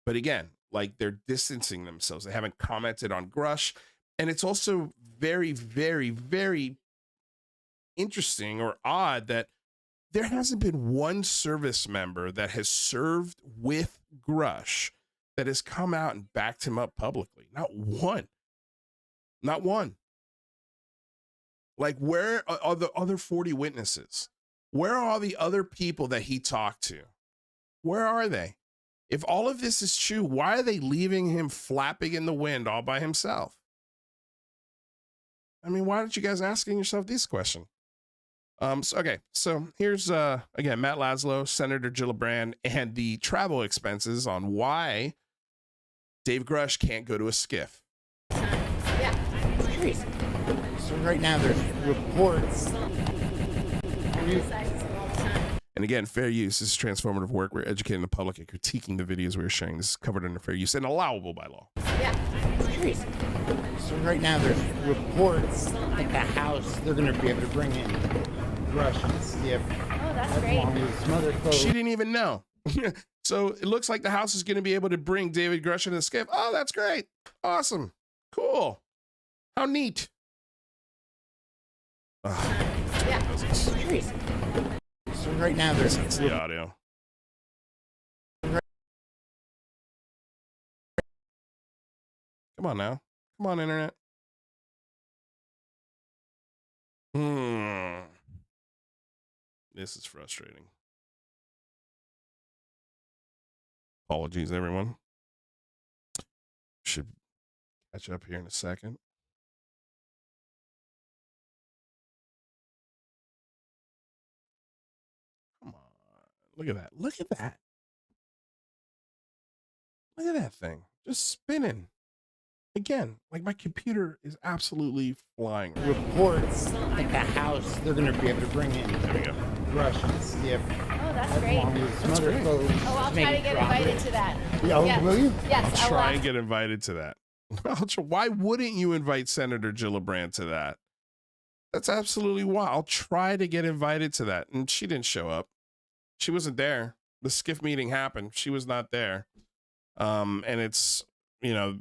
But again, like, they're distancing themselves. They haven't commented on Grush. And it's also very, very, very interesting or odd that there hasn't been one service member that has served with Grush that has come out and backed him up publicly. Not one. Not one. Like, where are the other 40 witnesses? Where are all the other people that he talked to? Where are they? If all of this is true, why are they leaving him flapping in the wind all by himself? I mean, why aren't you guys asking yourself this question? So here's, again, Matt Laszlo, Senator Gillibrand, and the travel expenses on why Dave Grush can't go to a skiff. Yeah, it's crazy. So right now there's reports. And again, fair use. This is transformative work. We're educating the public and critiquing the videos we're sharing. This is covered under fair use and allowable by law. Yeah, it's crazy. So right now there's reports that the House, they're going to be able to bring in Grush and Skip. Oh, that's great. Along with some other folks. She didn't even know. So it looks like the House is going to be able to bring David Grush and Skip. Oh, that's great. Awesome. Cool. How neat. Yeah, it's crazy. So right now there's the audio. Come on now. Come on, internet. This is frustrating. Apologies, everyone. Should catch up here in a second. Come on. Look at that. Look at that. Look at that thing. Just spinning. Again, like my computer is absolutely flying. Reports like a house they're going to be able to bring in. There we go. Russian skiff. Oh, that's great. Along with some other folks. Oh, I'll try to get invited to that. Oh, Yes. will you? Yes, I'll try and ask. get invited to that. Why wouldn't you invite Senator Gillibrand to that? That's absolutely wild. I'll try to get invited to that. And she didn't show up. She wasn't there. The skiff meeting happened. She was not there. And it's, you know,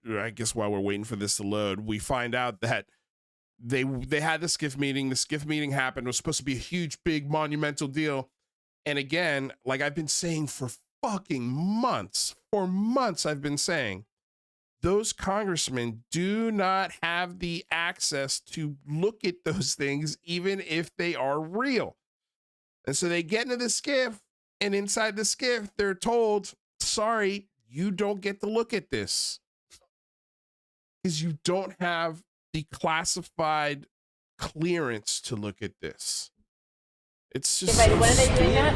I guess while we're waiting for this to load, we find out that they had the skiff meeting. The skiff meeting happened. It was supposed to be a huge, big, monumental deal. And again, like I've been saying for fucking months, I've been saying, those congressmen do not have the access to look at those things, even if they are real. And so they get into the skiff, and inside the skiff, they're told, sorry, you don't get to look at this. Because you don't have the classified clearance to look at this. It's just Wait, so when are they doing that?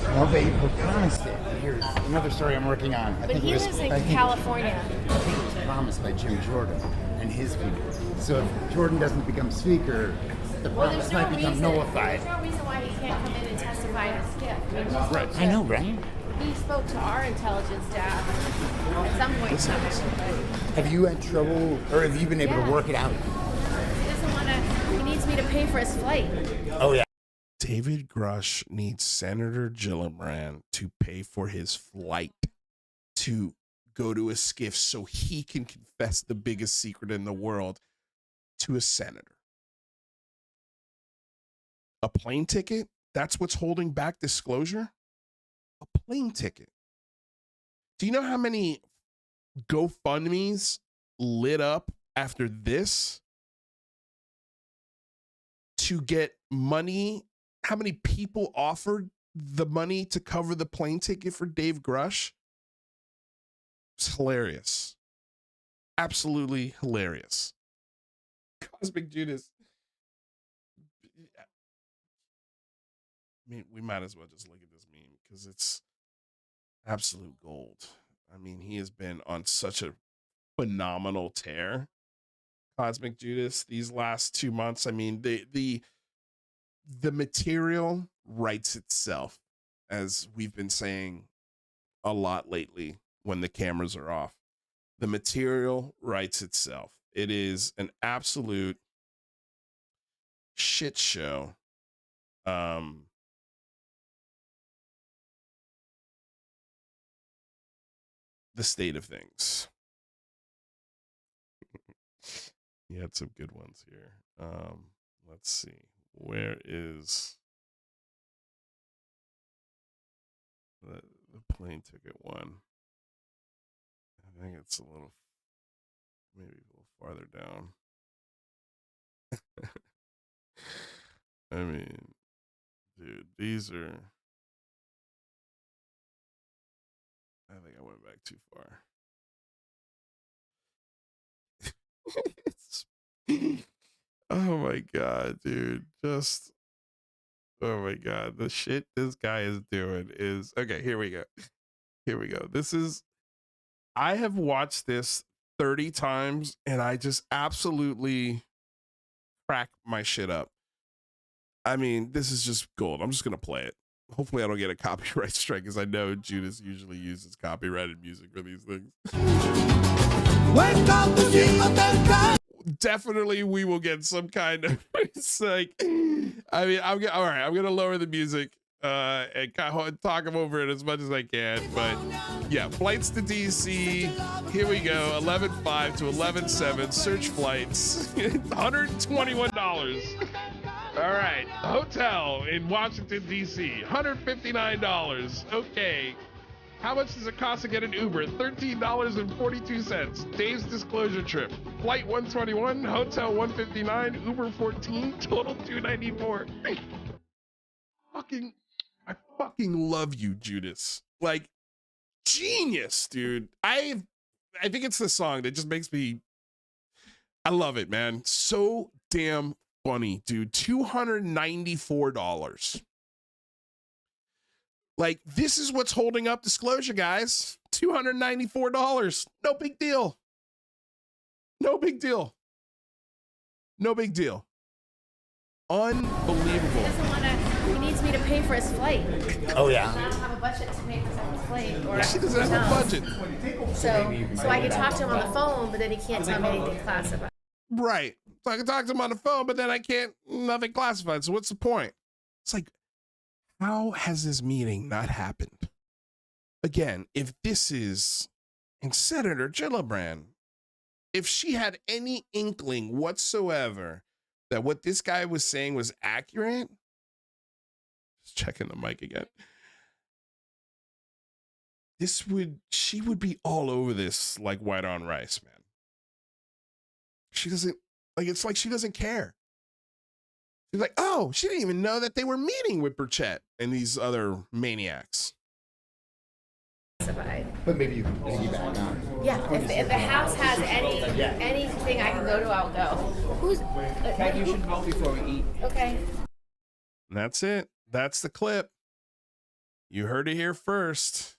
Well, they were promised it. Here's another story I'm working on. But he lives in California. I think it was promised by Jim Jordan and his people. So if Jordan doesn't become speaker, the promise might become nullified. There's no reason why he can't come in and testify in a skiff. I mean, Right. I know, right? he spoke to our intelligence staff at some point in time. Have you had trouble, or have you been able to work it out? He doesn't want to, he needs me to pay for his flight. Oh, yeah. David Grush needs Senator Gillibrand to pay for his flight to go to a skiff so he can confess the biggest secret in the world to a senator. A plane ticket? That's what's holding back disclosure? A plane ticket. Do you know how many GoFundMes lit up after this to get money? How many people offered the money to cover the plane ticket for Dave Grush? It's hilarious. Absolutely hilarious. Cosmic Judas. I mean, we might as well just look at this meme because it's absolute gold. I mean, he has been on such a phenomenal tear, Cosmic Judas, these last 2 months. I mean, the material writes itself, as we've been saying a lot lately when the cameras are off. The material writes itself. It is an absolute shit show. The state of things. You had some good ones here. Let's see. Where is the plane ticket one? I think it's maybe a little farther down. I mean, dude, these are, I think I went back too far. Oh my God, dude. Just, oh my God. The shit this guy is doing is, okay, here we go. Here we go. I have watched this 30 times and I just absolutely crack my shit up. I mean, this is just gold. I'm just going to play it. Hopefully I don't get a copyright strike, because I know Judas usually uses copyrighted music for these things. Definitely we will get some kind of, it's like, I mean, all right, I'm going to lower the music and talk over it as much as I can. But yeah, flights to DC. Here we go. 11.5 to 11.7. Search flights. $121. All right. Hotel in Washington, D.C. $159. Okay. How much does it cost to get an Uber? $13.42. Dave's disclosure trip. Flight 121, hotel 159, Uber 14, total 294. I fucking love you, Judas. Like, genius, dude. I think it's the song that just makes me, I love it, man. So damn funny, dude. $294. Like, this is what's holding up disclosure, guys. $294. No big deal. No big deal. No big deal. Unbelievable. He needs me to pay for his flight. Oh, yeah. I don't have a budget to pay for someone's flight. Or She doesn't have a budget. So I can talk to him on the phone, but then he can't tell me anything classified. Right. So I can talk to him on the phone, but then I can't, nothing classified. So what's the point? It's like, how has this meeting not happened? Again, if this is, and Senator Gillibrand, if she had any inkling whatsoever that what this guy was saying was accurate, just checking the mic again, she would be all over this like white on rice, man. She doesn't, like, it's like she doesn't care. She's like, oh, she didn't even know that they were meeting with Burchett and these other maniacs. But maybe you can piggyback on. Yeah, if the house has anything I can go to, I'll go. Who's? You should vote before we eat. Okay. And that's it. That's the clip. You heard it here first.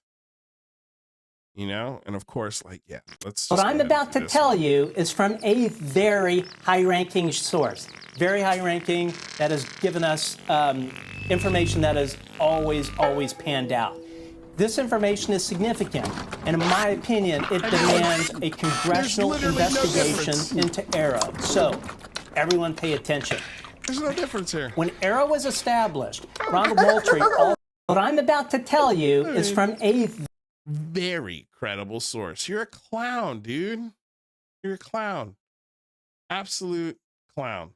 You know, and of course, like, yeah, let's. What I'm about to tell you is from a very high-ranking source, very high-ranking, that has given us information that has always panned out. This information is significant, and in my opinion, it demands a congressional investigation into Arrow. So, everyone pay attention. There's no difference here. When Arrow was established, Ronald Moultrie, what I'm about to tell you is from a very credible source. You're a clown, dude. You're a clown. Absolute clown.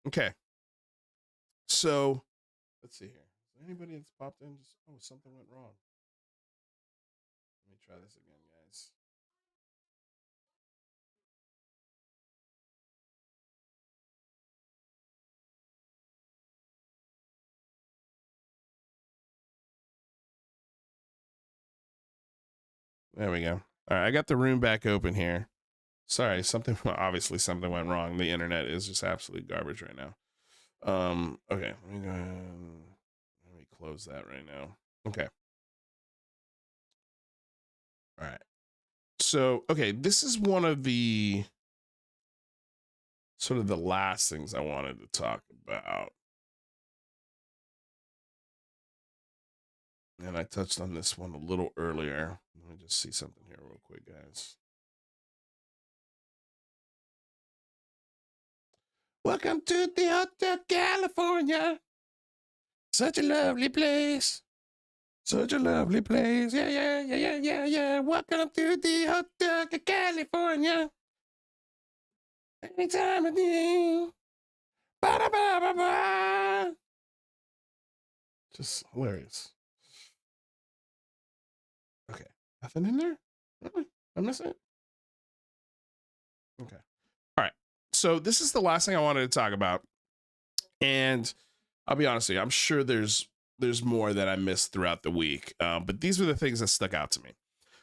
Okay. So, let's see here. Is there anybody that's popped in? Just, oh, something went wrong. Let me try this again, guys. There we go. All right, I got the room back open here. Sorry, obviously something went wrong. The internet is just absolute garbage right now. Okay, let me go ahead and let me close that right now. Okay. All right. So, okay, this is one of the sort of the last things I wanted to talk about. And I touched on this one a little earlier. Let me just see something here real quick, guys. Welcome to the Hotel California. Such a lovely place. Such a lovely place. Yeah. Welcome to the Hotel California. Anytime of day. Ba-da-ba-ba-ba. Just hilarious. Okay. Nothing in there? I'm missing it. Okay. All right. So this is the last thing I wanted to talk about. And I'll be honest with you, I'm sure there's more that I missed throughout the week. But these were the things that stuck out to me.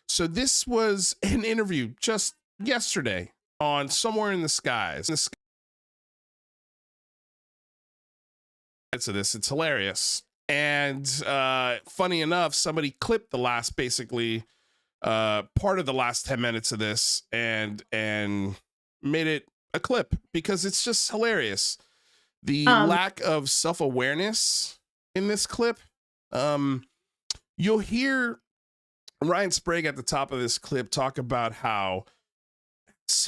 So this was an interview just yesterday on Somewhere in the Skies. To this, it's hilarious. And funny enough, somebody clipped the last, basically, part of the last 10 minutes of this and made it a clip because it's just hilarious. The lack of self-awareness in this clip. You'll hear Ryan Sprague at the top of this clip talk about how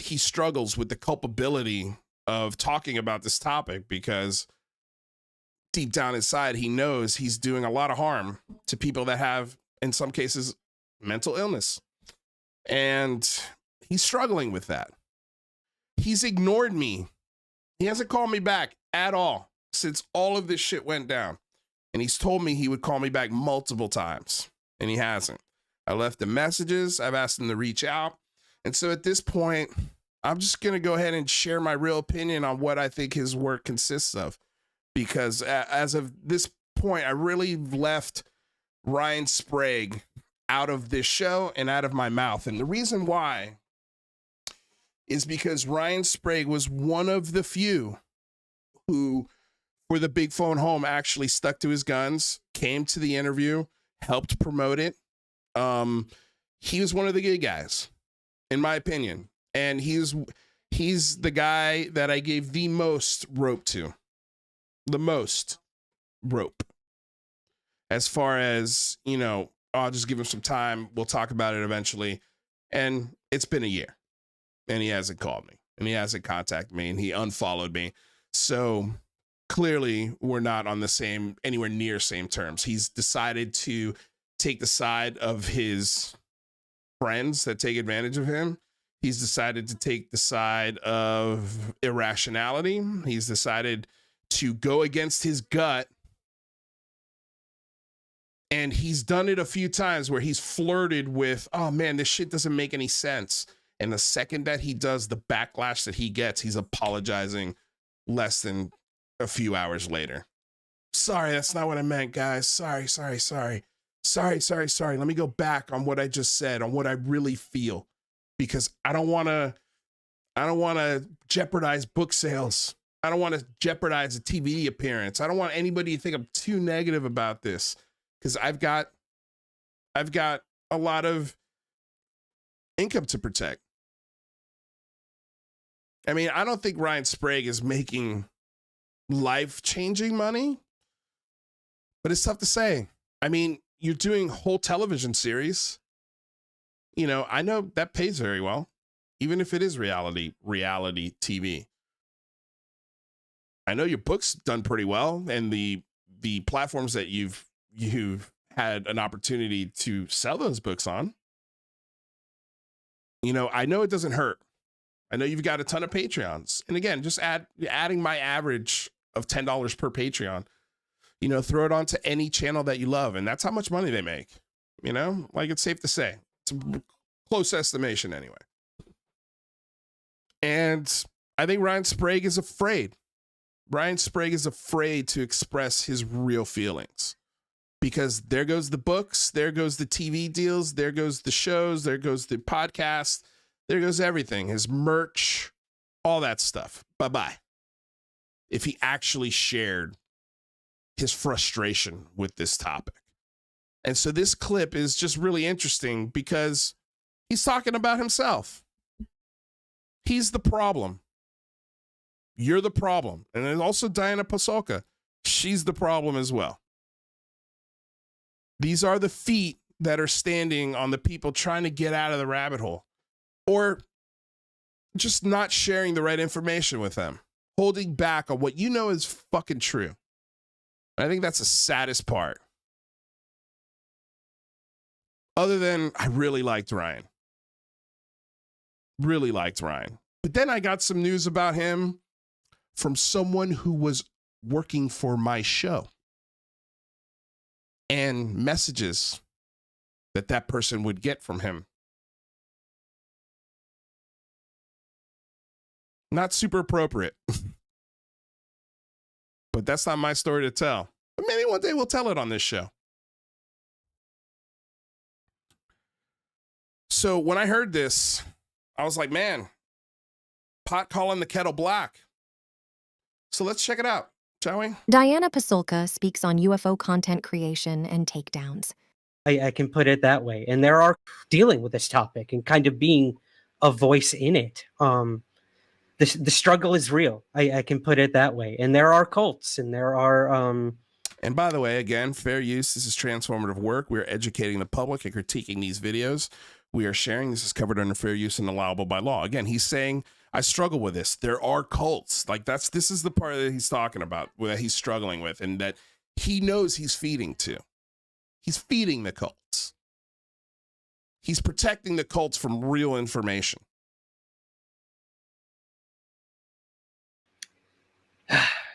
he struggles with the culpability of talking about this topic because deep down inside, he knows he's doing a lot of harm to people that have, in some cases, mental illness. And he's struggling with that. He's ignored me. He hasn't called me back at all since all of this shit went down. And he's told me he would call me back multiple times, and he hasn't. I left him messages. I've asked him to reach out. And so at this point, I'm just going to go ahead and share my real opinion on what I think his work consists of. Because as of this point, I really left Ryan Sprague out of this show and out of my mouth. And the reason why is because Ryan Sprague was one of the few who, for the Big Phone Home, actually stuck to his guns, came to the interview, helped promote it. He was one of the good guys. in my opinion. And he's the guy that I gave the most rope to. The most rope. As far as, you know, I'll just give him some time. We'll talk about it eventually. And it's been a year. And he hasn't called me. And he hasn't contacted me. And he unfollowed me. So clearly we're not on the same, anywhere near same terms. He's decided to take the side of his friends that take advantage of him. He's decided to take the side of irrationality. He's decided to go against his gut. And he's done it a few times where he's flirted with, oh man, this shit doesn't make any sense. And the second that he does, the backlash that he gets, he's apologizing less than a few hours later. Sorry, that's not what I meant, guys. Sorry. Let me go back on what I just said, on what I really feel, because I don't want to jeopardize book sales. I don't want to jeopardize a TV appearance. I don't want anybody to think I'm too negative about this, because I've got a lot of income to protect. I mean, I don't think Ryan Sprague is making life-changing money, but it's tough to say. I mean, you're doing whole television series. You know, I know that pays very well, even if it is reality TV. I know your book's done pretty well, and the platforms that you've had an opportunity to sell those books on. You know, I know it doesn't hurt. I know you've got a ton of Patreons. And again, just adding my average of $10 per Patreon, you know, throw it onto any channel that you love. And that's how much money they make. You know, like, it's safe to say. It's a close estimation anyway. And I think Ryan Sprague is afraid. Ryan Sprague is afraid to express his real feelings, because there goes the books, there goes the TV deals, there goes the shows, there goes the podcast, there goes everything, his merch, all that stuff. Bye-bye. If he actually shared his frustration with this topic. And so this clip is just really interesting because he's talking about himself. He's the problem. You're the problem. And then also Diana Pasolka. She's the problem as well. These are the feet that are standing on the people trying to get out of the rabbit hole, or just not sharing the right information with them, holding back on what you know is fucking true. I think that's the saddest part. Other than, I really liked Ryan. Really liked Ryan. But then I got some news about him from someone who was working for my show, and messages that person would get from him. Not super appropriate. But that's not my story to tell. But maybe one day we'll tell it on this show. So when I heard this, I was like, man, pot calling the kettle black. So let's check it out, shall we? Diana Pasolka speaks on UFO content creation and takedowns. I can put it that way. And there are dealing with this topic and kind of being a voice in it. The struggle is real. I can put it that way. And there are cults, and there are... And by the way, again, fair use. This is transformative work. We're educating the public and critiquing these videos we are sharing. This is covered under fair use and allowable by law. Again, he's saying, I struggle with this. There are cults. Like, this is the part that he's talking about, that he's struggling with, and that he knows he's feeding to. He's feeding the cults. He's protecting the cults from real information.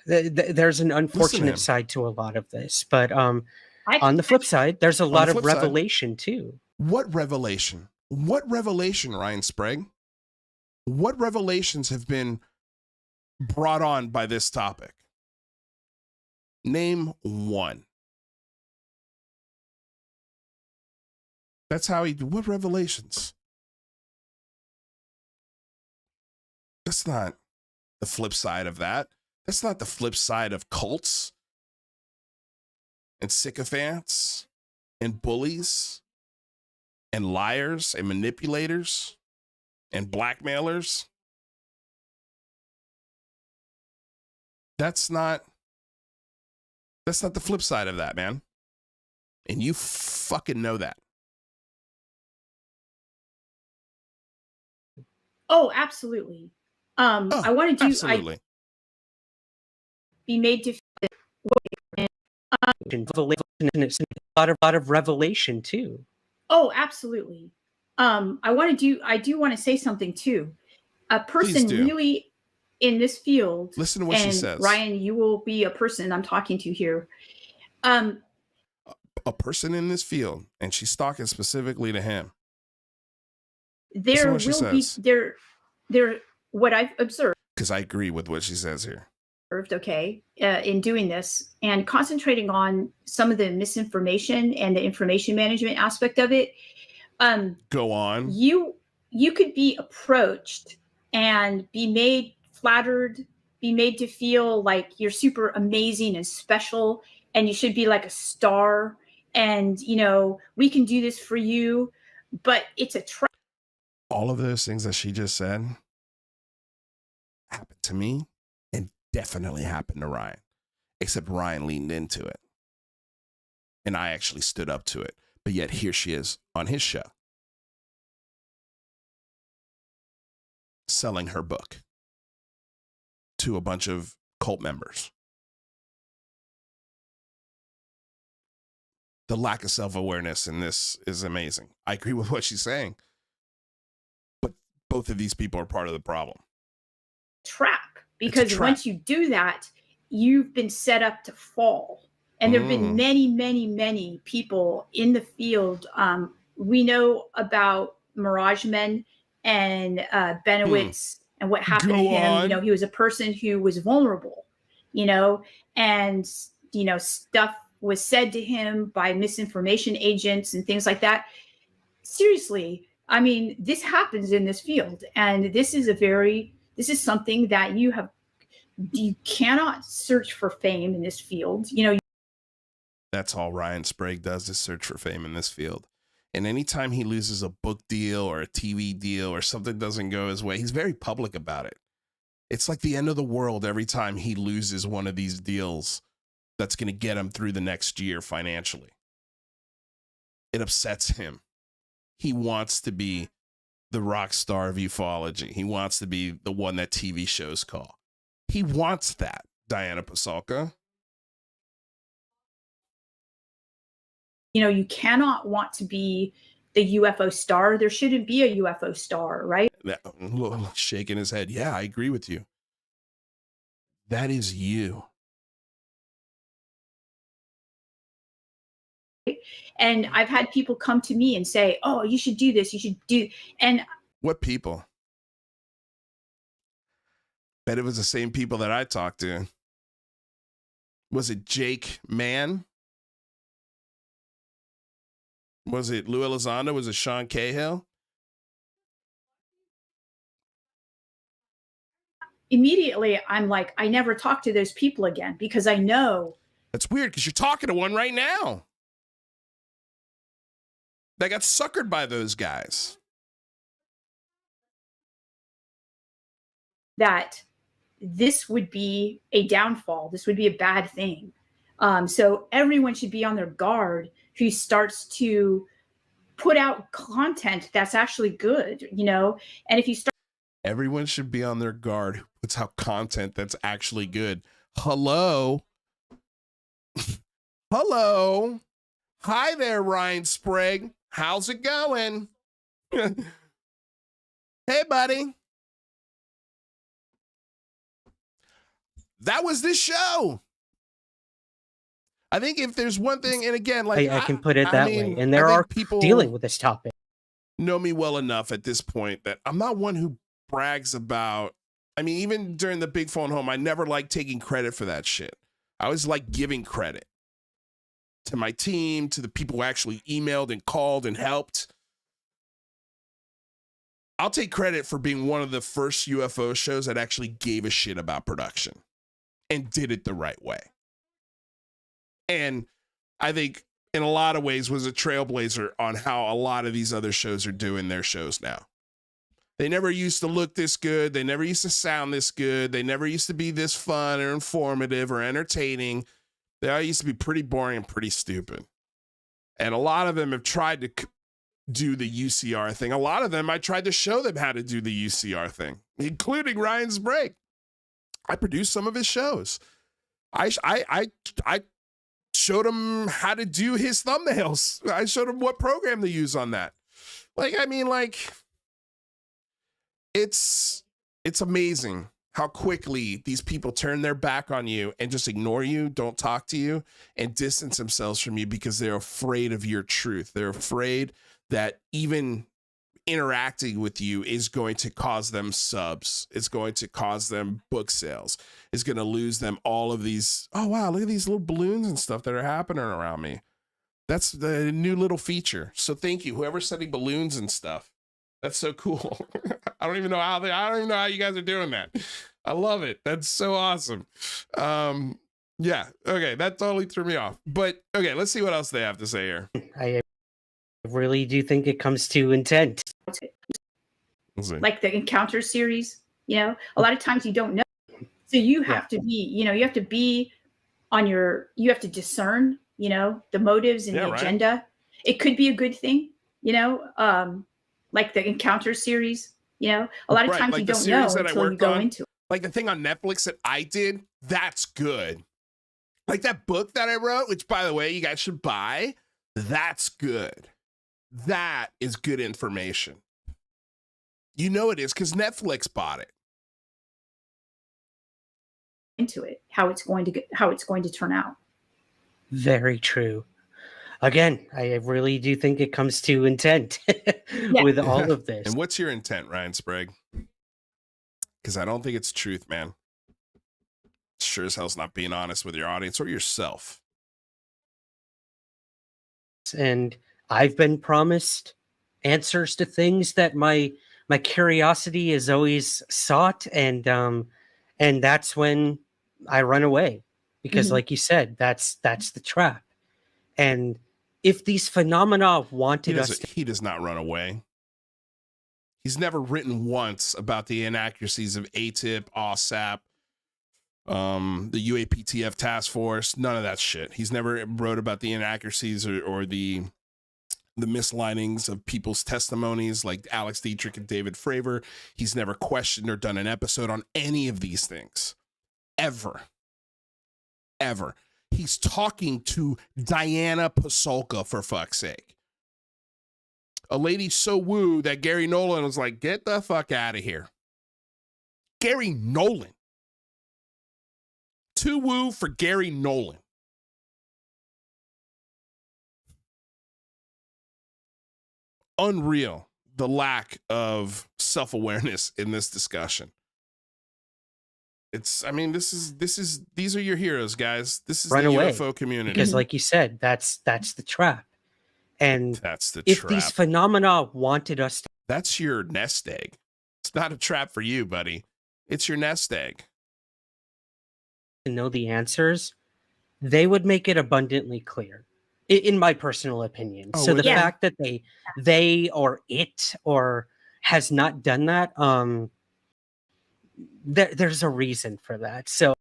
There's an unfortunate side to a lot of this, but on the flip side, there's a lot of revelation too. What revelation? What revelation, Ryan Sprague? What revelations have been brought on by this topic? Name one. That's how what revelations? That's not the flip side of that. That's not the flip side of cults and sycophants and bullies and liars and manipulators. and blackmailers. That's not the flip side of that, man. And you fucking know that. Oh, absolutely. I want to do absolutely. Be made to It's a lot of revelation too. Oh, absolutely. I do want to say something too. A person really in this field. Listen to what she says. Ryan, you will be a person I'm talking to here. A person in this field, and she's talking specifically to him. There will be what I've observed. Because I agree with what she says here. Okay, in doing this and concentrating on some of the misinformation and the information management aspect of it. Go on. You could be approached and be made flattered, be made to feel like you're super amazing and special, and you should be like a star. And, you know, we can do this for you, but it's a trap. All of those things that she just said happened to me and definitely happened to Ryan, except Ryan leaned into it. And I actually stood up to it. But yet here she is on his show, selling her book to a bunch of cult members. The lack of self-awareness in this is amazing. I agree with what she's saying. But both of these people are part of the problem. Trap. Because once you do that, you've been set up to fall. And there have been many, many, many people in the field. We know about Mirage Men and Benowitz and what happened to him. You know, he was a person who was vulnerable, you know, and, you know, stuff was said to him by misinformation agents and things like that. Seriously, I mean, this happens in this field. And this is something that you cannot search for fame in this field. You know, that's all Ryan Sprague does, is search for fame in this field. And anytime he loses a book deal or a TV deal or something doesn't go his way, he's very public about it. It's like the end of the world every time he loses one of these deals that's going to get him through the next year financially. It upsets him. He wants to be the rock star of ufology. He wants to be the one that TV shows call. He wants that, Diana Pasulka. You know, you cannot want to be the UFO star. There shouldn't be a UFO star, right? Shaking his head. Yeah, I agree with you. That is you. And I've had people come to me and say, oh, you should do this. You should do. And what people? Bet it was the same people that I talked to. Was it Jake Mann? Was it Lou Elizondo? Was it Sean Cahill? Immediately, I'm like, I never talk to those people again because I know. That's weird because you're talking to one right now that got suckered by those guys. That this would be a downfall. This would be a bad thing. So everyone should be on their guard who starts to put out content that's actually good, you know? And if you start. Everyone should be on their guard who puts out content that's actually good. Hello. Hello. Hi there, Ryan Sprague. How's it going? Hey, buddy. That was this show. I think if there's one thing, and again, like I can put it that way, and there are people dealing with this topic. Know me well enough at this point that I'm not one who brags about. I mean, even during the big phone home, I never liked taking credit for that shit. I always like giving credit to my team, to the people who actually emailed and called and helped. I'll take credit for being one of the first UFO shows that actually gave a shit about production and did it the right way. And I think in a lot of ways was a trailblazer on how a lot of these other shows are doing their shows now. They never used to look this good. They never used to sound this good. They never used to be this fun or informative or entertaining. They all used to be pretty boring and pretty stupid. And a lot of them have tried to do the UCR thing. A lot of them, I tried to show them how to do the UCR thing, including Ryan Sprague. I produced some of his shows. I showed him how to do his thumbnails. I showed him what program to use on that. Like, I mean, like, it's amazing how quickly these people turn their back on you and just ignore you, don't talk to you, and distance themselves from you because they're afraid of your truth. They're afraid that even interacting with you is going to cause them subs. It's going to cause them book sales. It's going to lose them all of these. Oh, wow, look at these little balloons and stuff that are happening around me. That's the new little feature. So thank you, whoever's setting balloons and stuff. That's so cool. I don't even know how you guys are doing that. I love it. That's so awesome. Yeah. Okay. That totally threw me off, but okay, let's see what else they have to say here. I really do think it comes to intent. Like the Encounter series, you know, a lot of times you don't know. So you have to be, you know, you have to be on your, you have to discern, you know, the motives and the agenda. It could be a good thing, you know, like the Encounter series, you know, a lot of times like you don't know until you go into it. Like the thing on Netflix that I did, that's good. Like that book that I wrote, which by the way, you guys should buy. That's good. That is good information. You know it is because Netflix bought it. Into it, how it's going to turn out. Very true. Again, I really do think it comes to intent with all of this. And what's your intent, Ryan Sprague? Because I don't think it's truth, man. Sure as hell's not being honest with your audience or yourself. And I've been promised answers to things that my curiosity has always sought, and that's when I run away, because like you said, that's the trap. And if these phenomena wanted he does not run away. He's never written once about the inaccuracies of ATIP, OSAP, the UAPTF task force, none of that shit. He's never wrote about the inaccuracies or the mislinings of people's testimonies like Alex Dietrich and David Fravor. He's never questioned or done an episode on any of these things. Ever. He's talking to Diana Pasulka, for fuck's sake. A lady so woo that Gary Nolan was like, get the fuck out of here. Gary Nolan. Too woo for Gary Nolan. Unreal, the lack of self-awareness in this discussion. It's, I mean, these are your heroes, guys. This is the UFO community. Because like you said, that's the trap. And that's the if trap. these phenomena wanted us to, that's your nest egg. It's not a trap for you, buddy. It's your nest egg. To know the answers, they would make it abundantly clear, in my personal opinion. So the fact that they or it or has not done that, there's a reason for that. So,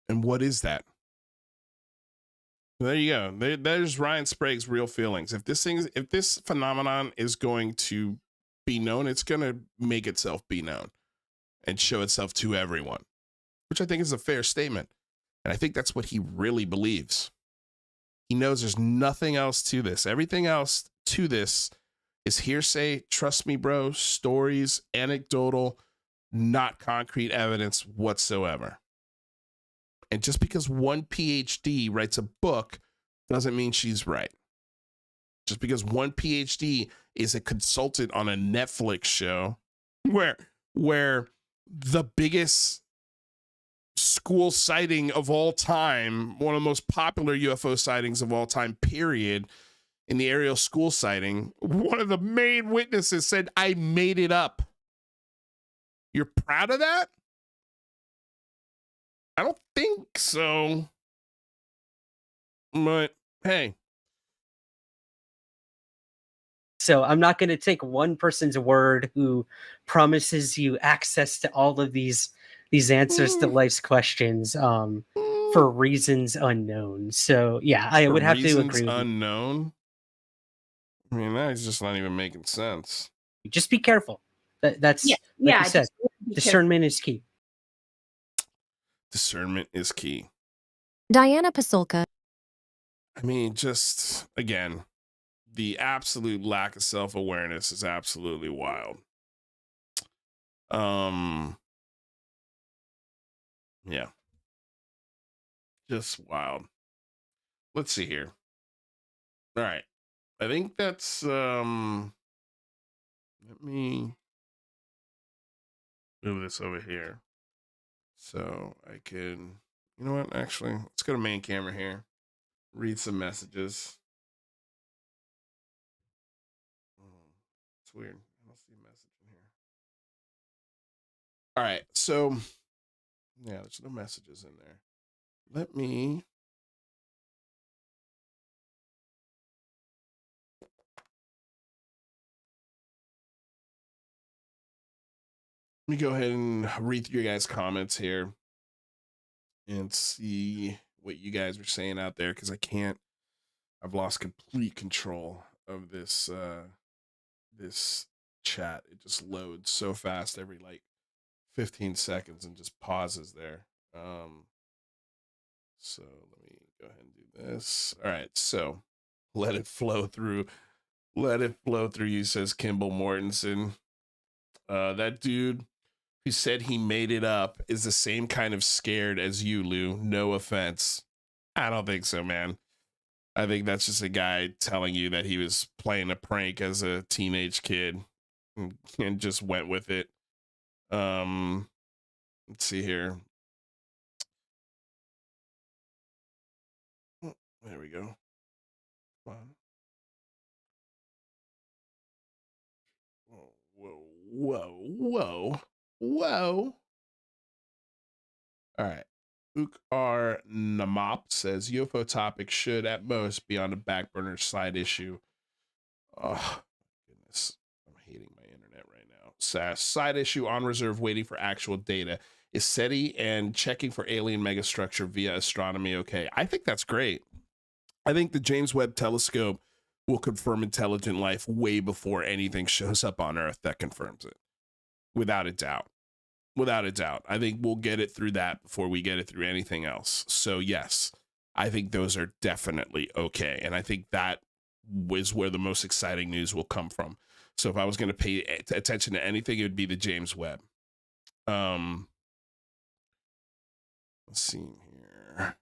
and what is that? There you go. There's Ryan Sprague's real feelings. If this phenomenon is going to be known, it's going to make itself be known and show itself to everyone, which I think is a fair statement. And I think that's what he really believes. He knows there's nothing else to this. Everything else to this is hearsay. Trust me, bro. Stories, anecdotal, not concrete evidence whatsoever. And just because one PhD writes a book doesn't mean she's right. Just because one PhD is a consultant on a Netflix show where the biggest school sighting of all time, one of the most popular UFO sightings of all time, period, in the aerial school sighting, one of the main witnesses said, I made it up. You're proud of that? I don't think so. But hey. So I'm not going to take one person's word who promises you access to all of these answers to life's questions for reasons unknown. So yeah, I would have to agree with unknown. I mean, that's just not even making sense. you. Just be careful. That's like you said, discernment is key. Discernment is key. Diana Pasulka. I mean, just again, the absolute lack of self-awareness is absolutely wild. Yeah. Just wild. Let's see here. All right. I think that's let me move this over here. So I can, you know what, actually, let's go to main camera here. Read some messages. It's weird. I don't see a message in here. All right. So yeah, there's no messages in there. Let me go ahead and read through your guys' comments here and see what you guys are saying out there, because I've lost complete control of this this chat. It just loads so fast every like 15 seconds and just pauses there. So let me go ahead and do this. All right, so let it flow through. Let it flow through you, says Kimball Mortensen. That dude who said he made it up is the same kind of scared as you, Lou. No offense. I don't think so, man. I think that's just a guy telling you that he was playing a prank as a teenage kid and just went with it. Let's see here. Oh, there we go. Come on. Whoa. All right. Ukar Namop says UFO topic should at most be on the back burner side issue. Oh, goodness. I'm hating my internet right now. Side issue on reserve waiting for actual data. Is SETI and checking for alien megastructure via astronomy okay? I think that's great. I think the James Webb Telescope will confirm intelligent life way before anything shows up on Earth that confirms it. Without a doubt. Without a doubt. I think we'll get it through that before we get it through anything else. So yes, I think those are definitely okay. And I think that is where the most exciting news will come from. So if I was going to pay attention to anything, it would be the James Webb. Let's see here.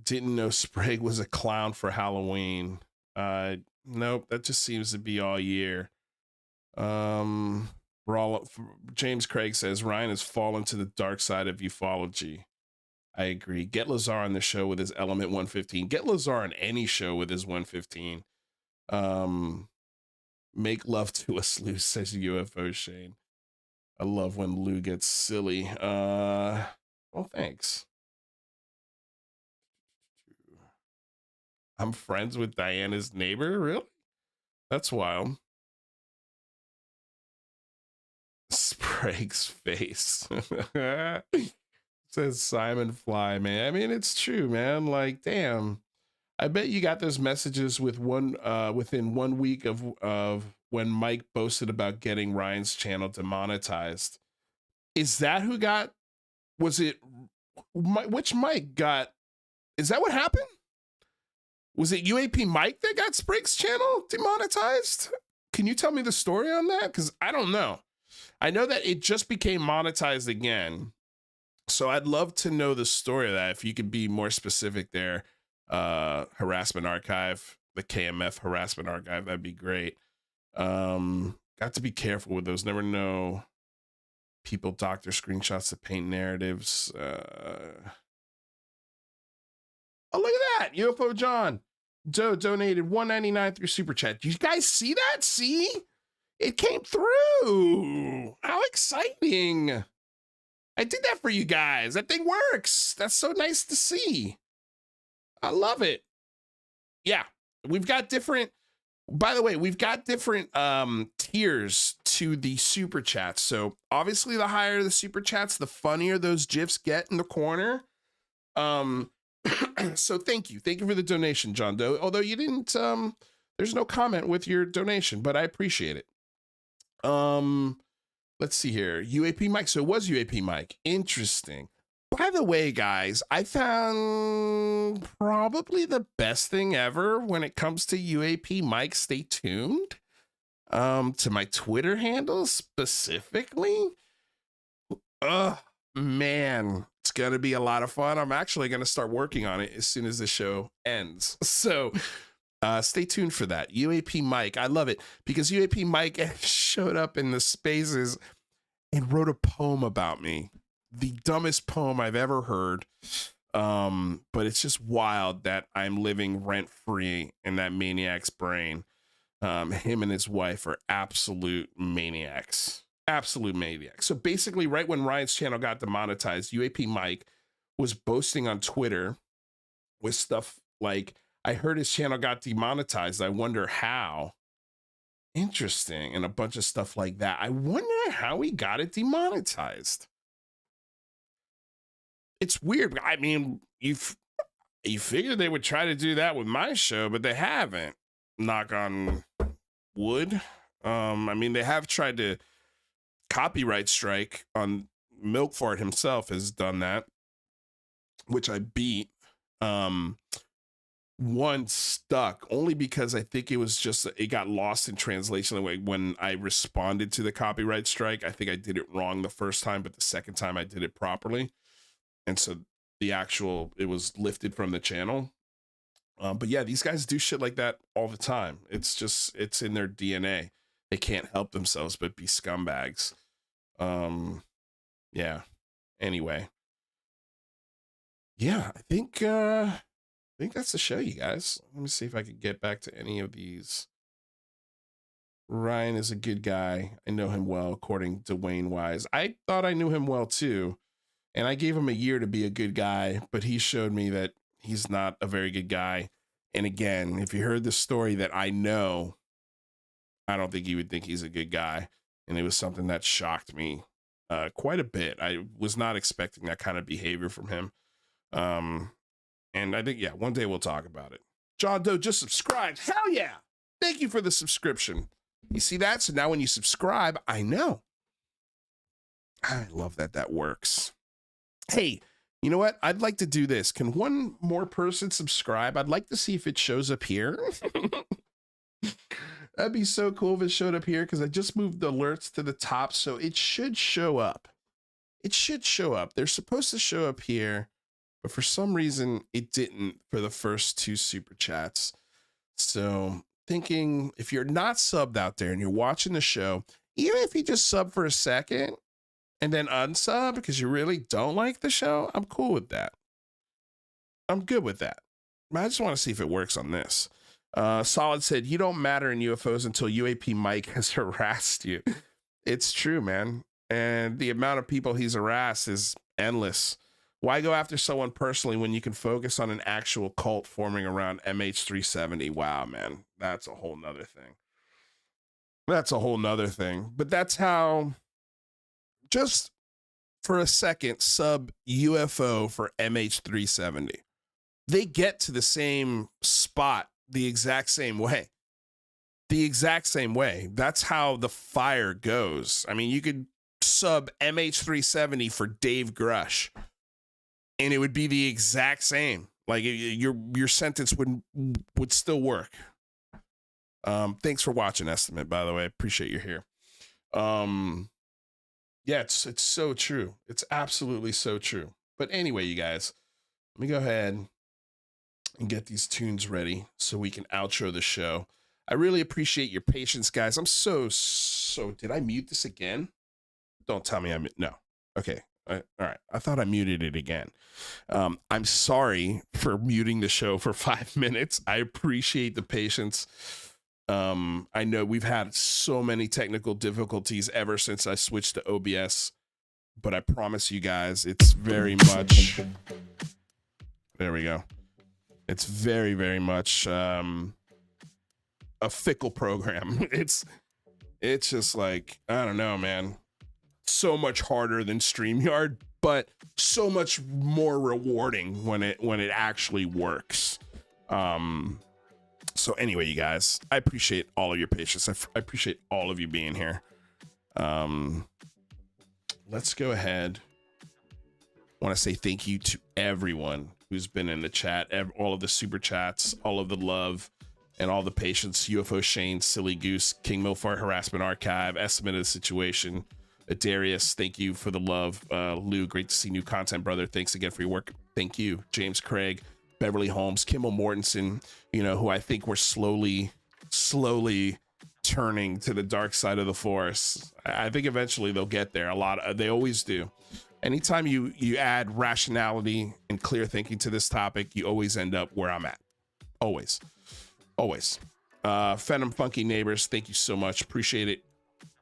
Didn't know Sprague was a clown for Halloween. Nope, that just seems to be all year. James Craig says Ryan has fallen to the dark side of ufology. I agree. Get Lazar on the show with his Element 115. Get Lazar on any show with his 115. Make love to us, Lou, says UFO Shane. I love when Lou gets silly. Well, thanks. I'm friends with Diana's neighbor? Really? That's wild. Sprague's face. Says Simon Fly, man. I mean, it's true, man. Like, damn. I bet you got those messages with within 1 week of when Mike boasted about getting Ryan's channel demonetized. Is that who got? Was it which Mike got? Is that what happened? Was it UAP Mike that got Sprague's channel demonetized? Can you tell me the story on that? Because I don't know. I know that it just became monetized again. So I'd love to know the story of that. If you could be more specific there, harassment archive, the KMF harassment archive, that'd be great. Got to be careful with those. Never know. People doctor screenshots to paint narratives. Oh, look at that. UFO John Doe donated $1.99 through Super Chat. Do you guys see that? See? It came through. How exciting. I did that for you guys. That thing works. That's so nice to see. I love it. yeah, we've got different, by the way, we've got different tiers to the super chats. So obviously the higher the super chats, the funnier those GIFs get in the corner. So thank you for the donation, John Doe. Although you didn't, there's no comment with your donation, but I appreciate it. Let's see here. UAP Mike. So it was UAP Mike. Interesting. By the way, guys, I found probably the best thing ever when it comes to UAP Mike. Stay tuned. To my Twitter handle specifically. Man, it's gonna be a lot of fun. I'm actually gonna start working on it as soon as the show ends. So stay tuned for that. UAP Mike. I love it because UAP Mike showed up in the spaces and wrote a poem about me. The dumbest poem I've ever heard. But it's just wild that I'm living rent free in that maniac's brain. Him and his wife are absolute maniacs. Absolute maniacs. So basically, right when Ryan's channel got demonetized, UAP Mike was boasting on Twitter with stuff like, I heard his channel got demonetized. I wonder how. Interesting. And a bunch of stuff like that. I wonder how he got it demonetized. It's weird. I mean, you figured they would try to do that with my show, but they haven't. Knock on wood. I mean, they have tried to copyright strike on Milk Fart himself has done that, which I beat. One stuck only because I think it was just, it got lost in translation. Like when I responded to the copyright strike, I think I did it wrong the first time, but the second time I did it properly. And so it was lifted from the channel. But yeah, these guys do shit like that all the time. It's in their DNA. They can't help themselves but be scumbags. Yeah. Anyway. Yeah, I think that's the show, you guys. Let me see if I can get back to any of these. Ryan is a good guy. I know him well, according to Wayne Wise. I thought I knew him well too. And I gave him a year to be a good guy, but he showed me that he's not a very good guy. And again, if you heard the story that I know, I don't think you would think he's a good guy. And it was something that shocked me quite a bit. I was not expecting that kind of behavior from him. And I think, yeah, one day we'll talk about it. John Doe just subscribed. Hell yeah. Thank you for the subscription. You see that? So now when you subscribe, I know. I love that that works. Hey, you know what? I'd like to do this. Can one more person subscribe? I'd like to see if it shows up here. That'd be so cool if it showed up here because I just moved the alerts to the top. So it should show up. It should show up. They're supposed to show up here, but for some reason it didn't for the first two super chats. So thinking if you're not subbed out there and you're watching the show, even if you just sub for a second, and then unsub because you really don't like the show, I'm cool with that. I'm good with that. I just want to see if it works on this. Solid said, you don't matter in UFOs until UAP Mike has harassed you. It's true, man. And the amount of people he's harassed is endless. Why go after someone personally when you can focus on an actual cult forming around MH370? Wow, man. That's a whole nother thing. That's a whole nother thing. But that's how... Just for a second, sub UFO for MH370. They get to the same spot the exact same way. The exact same way. That's how the fire goes. I mean, you could sub MH370 for Dave Grush, and it would be the exact same. Like your sentence would still work. Thanks for watching, Estimate, by the way. I appreciate you here. Yeah, it's so true. It's absolutely so true. But anyway, you guys, let me go ahead and get these tunes ready so we can outro the show. I really appreciate your patience, guys. I'm so did I mute this again? Don't tell me no. Okay. All right. I thought I muted it again. I'm sorry for muting the show for 5 minutes. I appreciate the patience. I know we've had so many technical difficulties ever since I switched to OBS, but I promise you guys, it's very much, there we go. It's very, very much a fickle program. It's just like, I don't know, man. So much harder than StreamYard, but so much more rewarding when it actually works. So anyway, you guys, I appreciate all of your patience. I appreciate all of you being here. Let's go ahead. I want to say thank you to everyone who's been in the chat, all of the super chats, all of the love, and all the patience. UFO Shane, Silly Goose, King Milfart Harassment Archive, Estimate of the Situation, Darius, thank you for the love. Lou, great to see new content, brother. Thanks again for your work. Thank you. James Craig, Beverly Holmes, Kimmel Mortensen, you know, who I think we're slowly turning to the dark side of the force. I think eventually they'll get there. They always do. Anytime you add rationality and clear thinking to this topic, you always end up where I'm at. Always. Phantom Funky Neighbors, thank you so much. Appreciate it.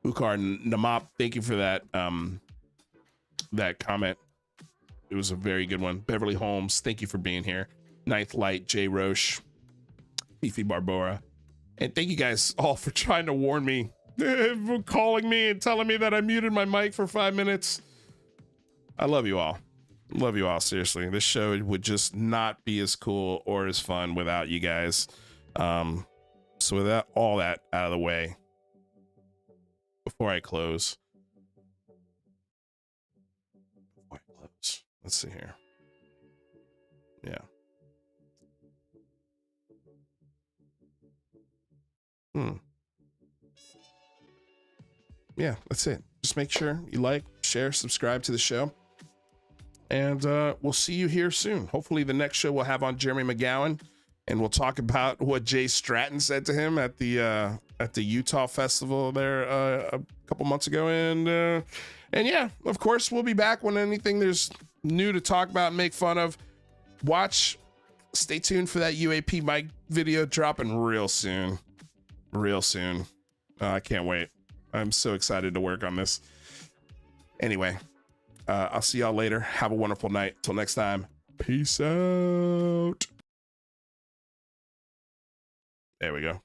Ukar Namop, thank you for that comment. It was a very good one. Beverly Holmes, thank you for being here. Ninth Light, Jay Roche, Fifi Barbora, and thank you guys all for trying to warn me, for calling me and telling me that I muted my mic for 5 minutes. I love you all. Love you all, seriously. This show would just not be as cool or as fun without you guys. So with that, all that out of the way, before I close, let's see here. Yeah. Yeah, that's it. Just make sure you like, share, subscribe to the show. And we'll see you here soon. Hopefully the next show we'll have on Jeremy McGowan, and we'll talk about what Jay Stratton said to him at the Utah festival there a couple months ago. And yeah, of course, we'll be back when anything there's new to talk about and make fun of. Stay tuned for that UAP mic video dropping real soon. I can't wait. I'm so excited to work on this. Anyway, I'll see y'all later. Have a wonderful night. Till next time. Peace out. There we go.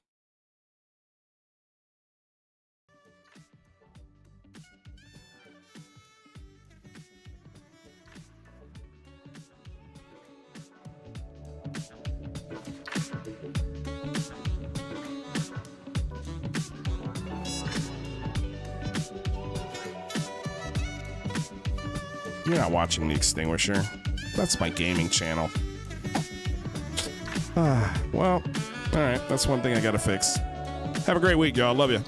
You're not watching The Extinguisher. That's my gaming channel. Well, all right. That's one thing I gotta fix. Have a great week, y'all. Love you.